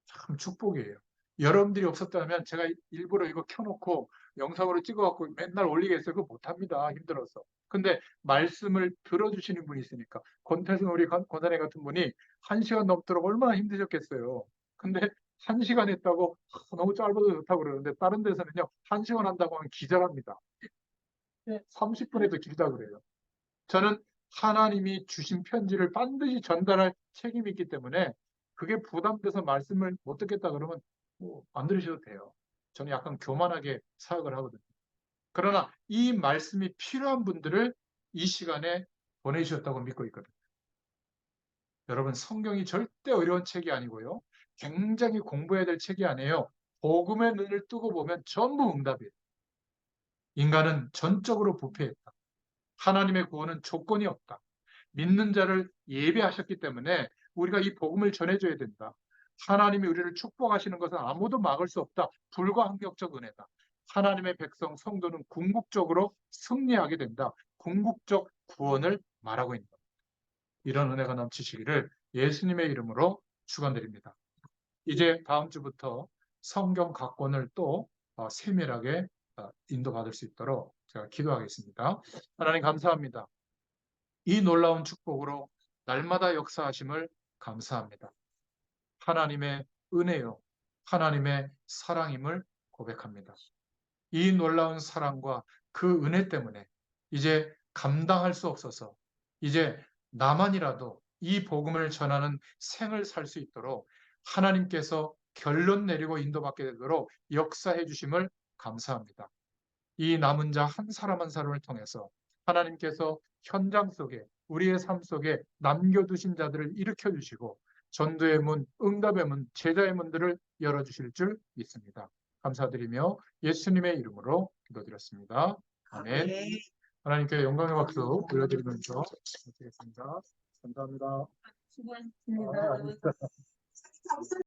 참 축복이에요. 여러분들이 없었다면 제가 일부러 이거 켜놓고 영상으로 찍어갖고 맨날 올리겠어요. 그거 못합니다. 힘들어서. 근데 말씀을 들어주시는 분이 있으니까. 권태승 우리 권사님 같은 분이 1시간 넘도록 얼마나 힘드셨겠어요. 근데 1시간 했다고 너무 짧아서 좋다고 그러는데 다른 데서는요. 1시간 한다고 하면 기절합니다. 30분에도 길다 그래요. 저는 하나님이 주신 편지를 반드시 전달할 책임이 있기 때문에 그게 부담돼서 말씀을 못 듣겠다 그러면 안 들으셔도 돼요. 저는 약간 교만하게 사역을 하거든요. 그러나 이 말씀이 필요한 분들을 이 시간에 보내주셨다고 믿고 있거든요. 여러분 성경이 절대 어려운 책이 아니고요. 굉장히 공부해야 될 책이 아니에요. 복음의 눈을 뜨고 보면 전부 응답이에요. 인간은 전적으로 부패했다. 하나님의 구원은 조건이 없다. 믿는 자를 예배하셨기 때문에 우리가 이 복음을 전해줘야 된다. 하나님이 우리를 축복하시는 것은 아무도 막을 수 없다. 불가항력적 은혜다. 하나님의 백성 성도는 궁극적으로 승리하게 된다. 궁극적 구원을 말하고 있는 겁니다. 이런 은혜가 넘치시기를 예수님의 이름으로 축원드립니다. 이제 다음 주부터 성경 각권을 또 세밀하게 인도받을 수 있도록 제가 기도하겠습니다. 하나님 감사합니다. 이 놀라운 축복으로 날마다 역사하심을 감사합니다. 하나님의 은혜요, 하나님의 사랑임을 고백합니다. 이 놀라운 사랑과 그 은혜 때문에 이제 감당할 수 없어서 이제 나만이라도 이 복음을 전하는 생을 살 수 있도록 하나님께서 결론 내리고 인도받게 되도록 역사해 주심을 감사합니다. 이 남은 자 한 사람 한 사람을 통해서 하나님께서 현장 속에 우리의 삶 속에 남겨두신 자들을 일으켜 주시고 전도의 문, 응답의 문, 제자의 문들을 열어주실 줄 믿습니다. 감사드리며 예수님의 이름으로 기도드렸습니다. 아멘. 네. 하나님께 영광의 박수 올려드리면서 마치겠습니다. 감사합니다. 수고하셨습니다. 아닙니다.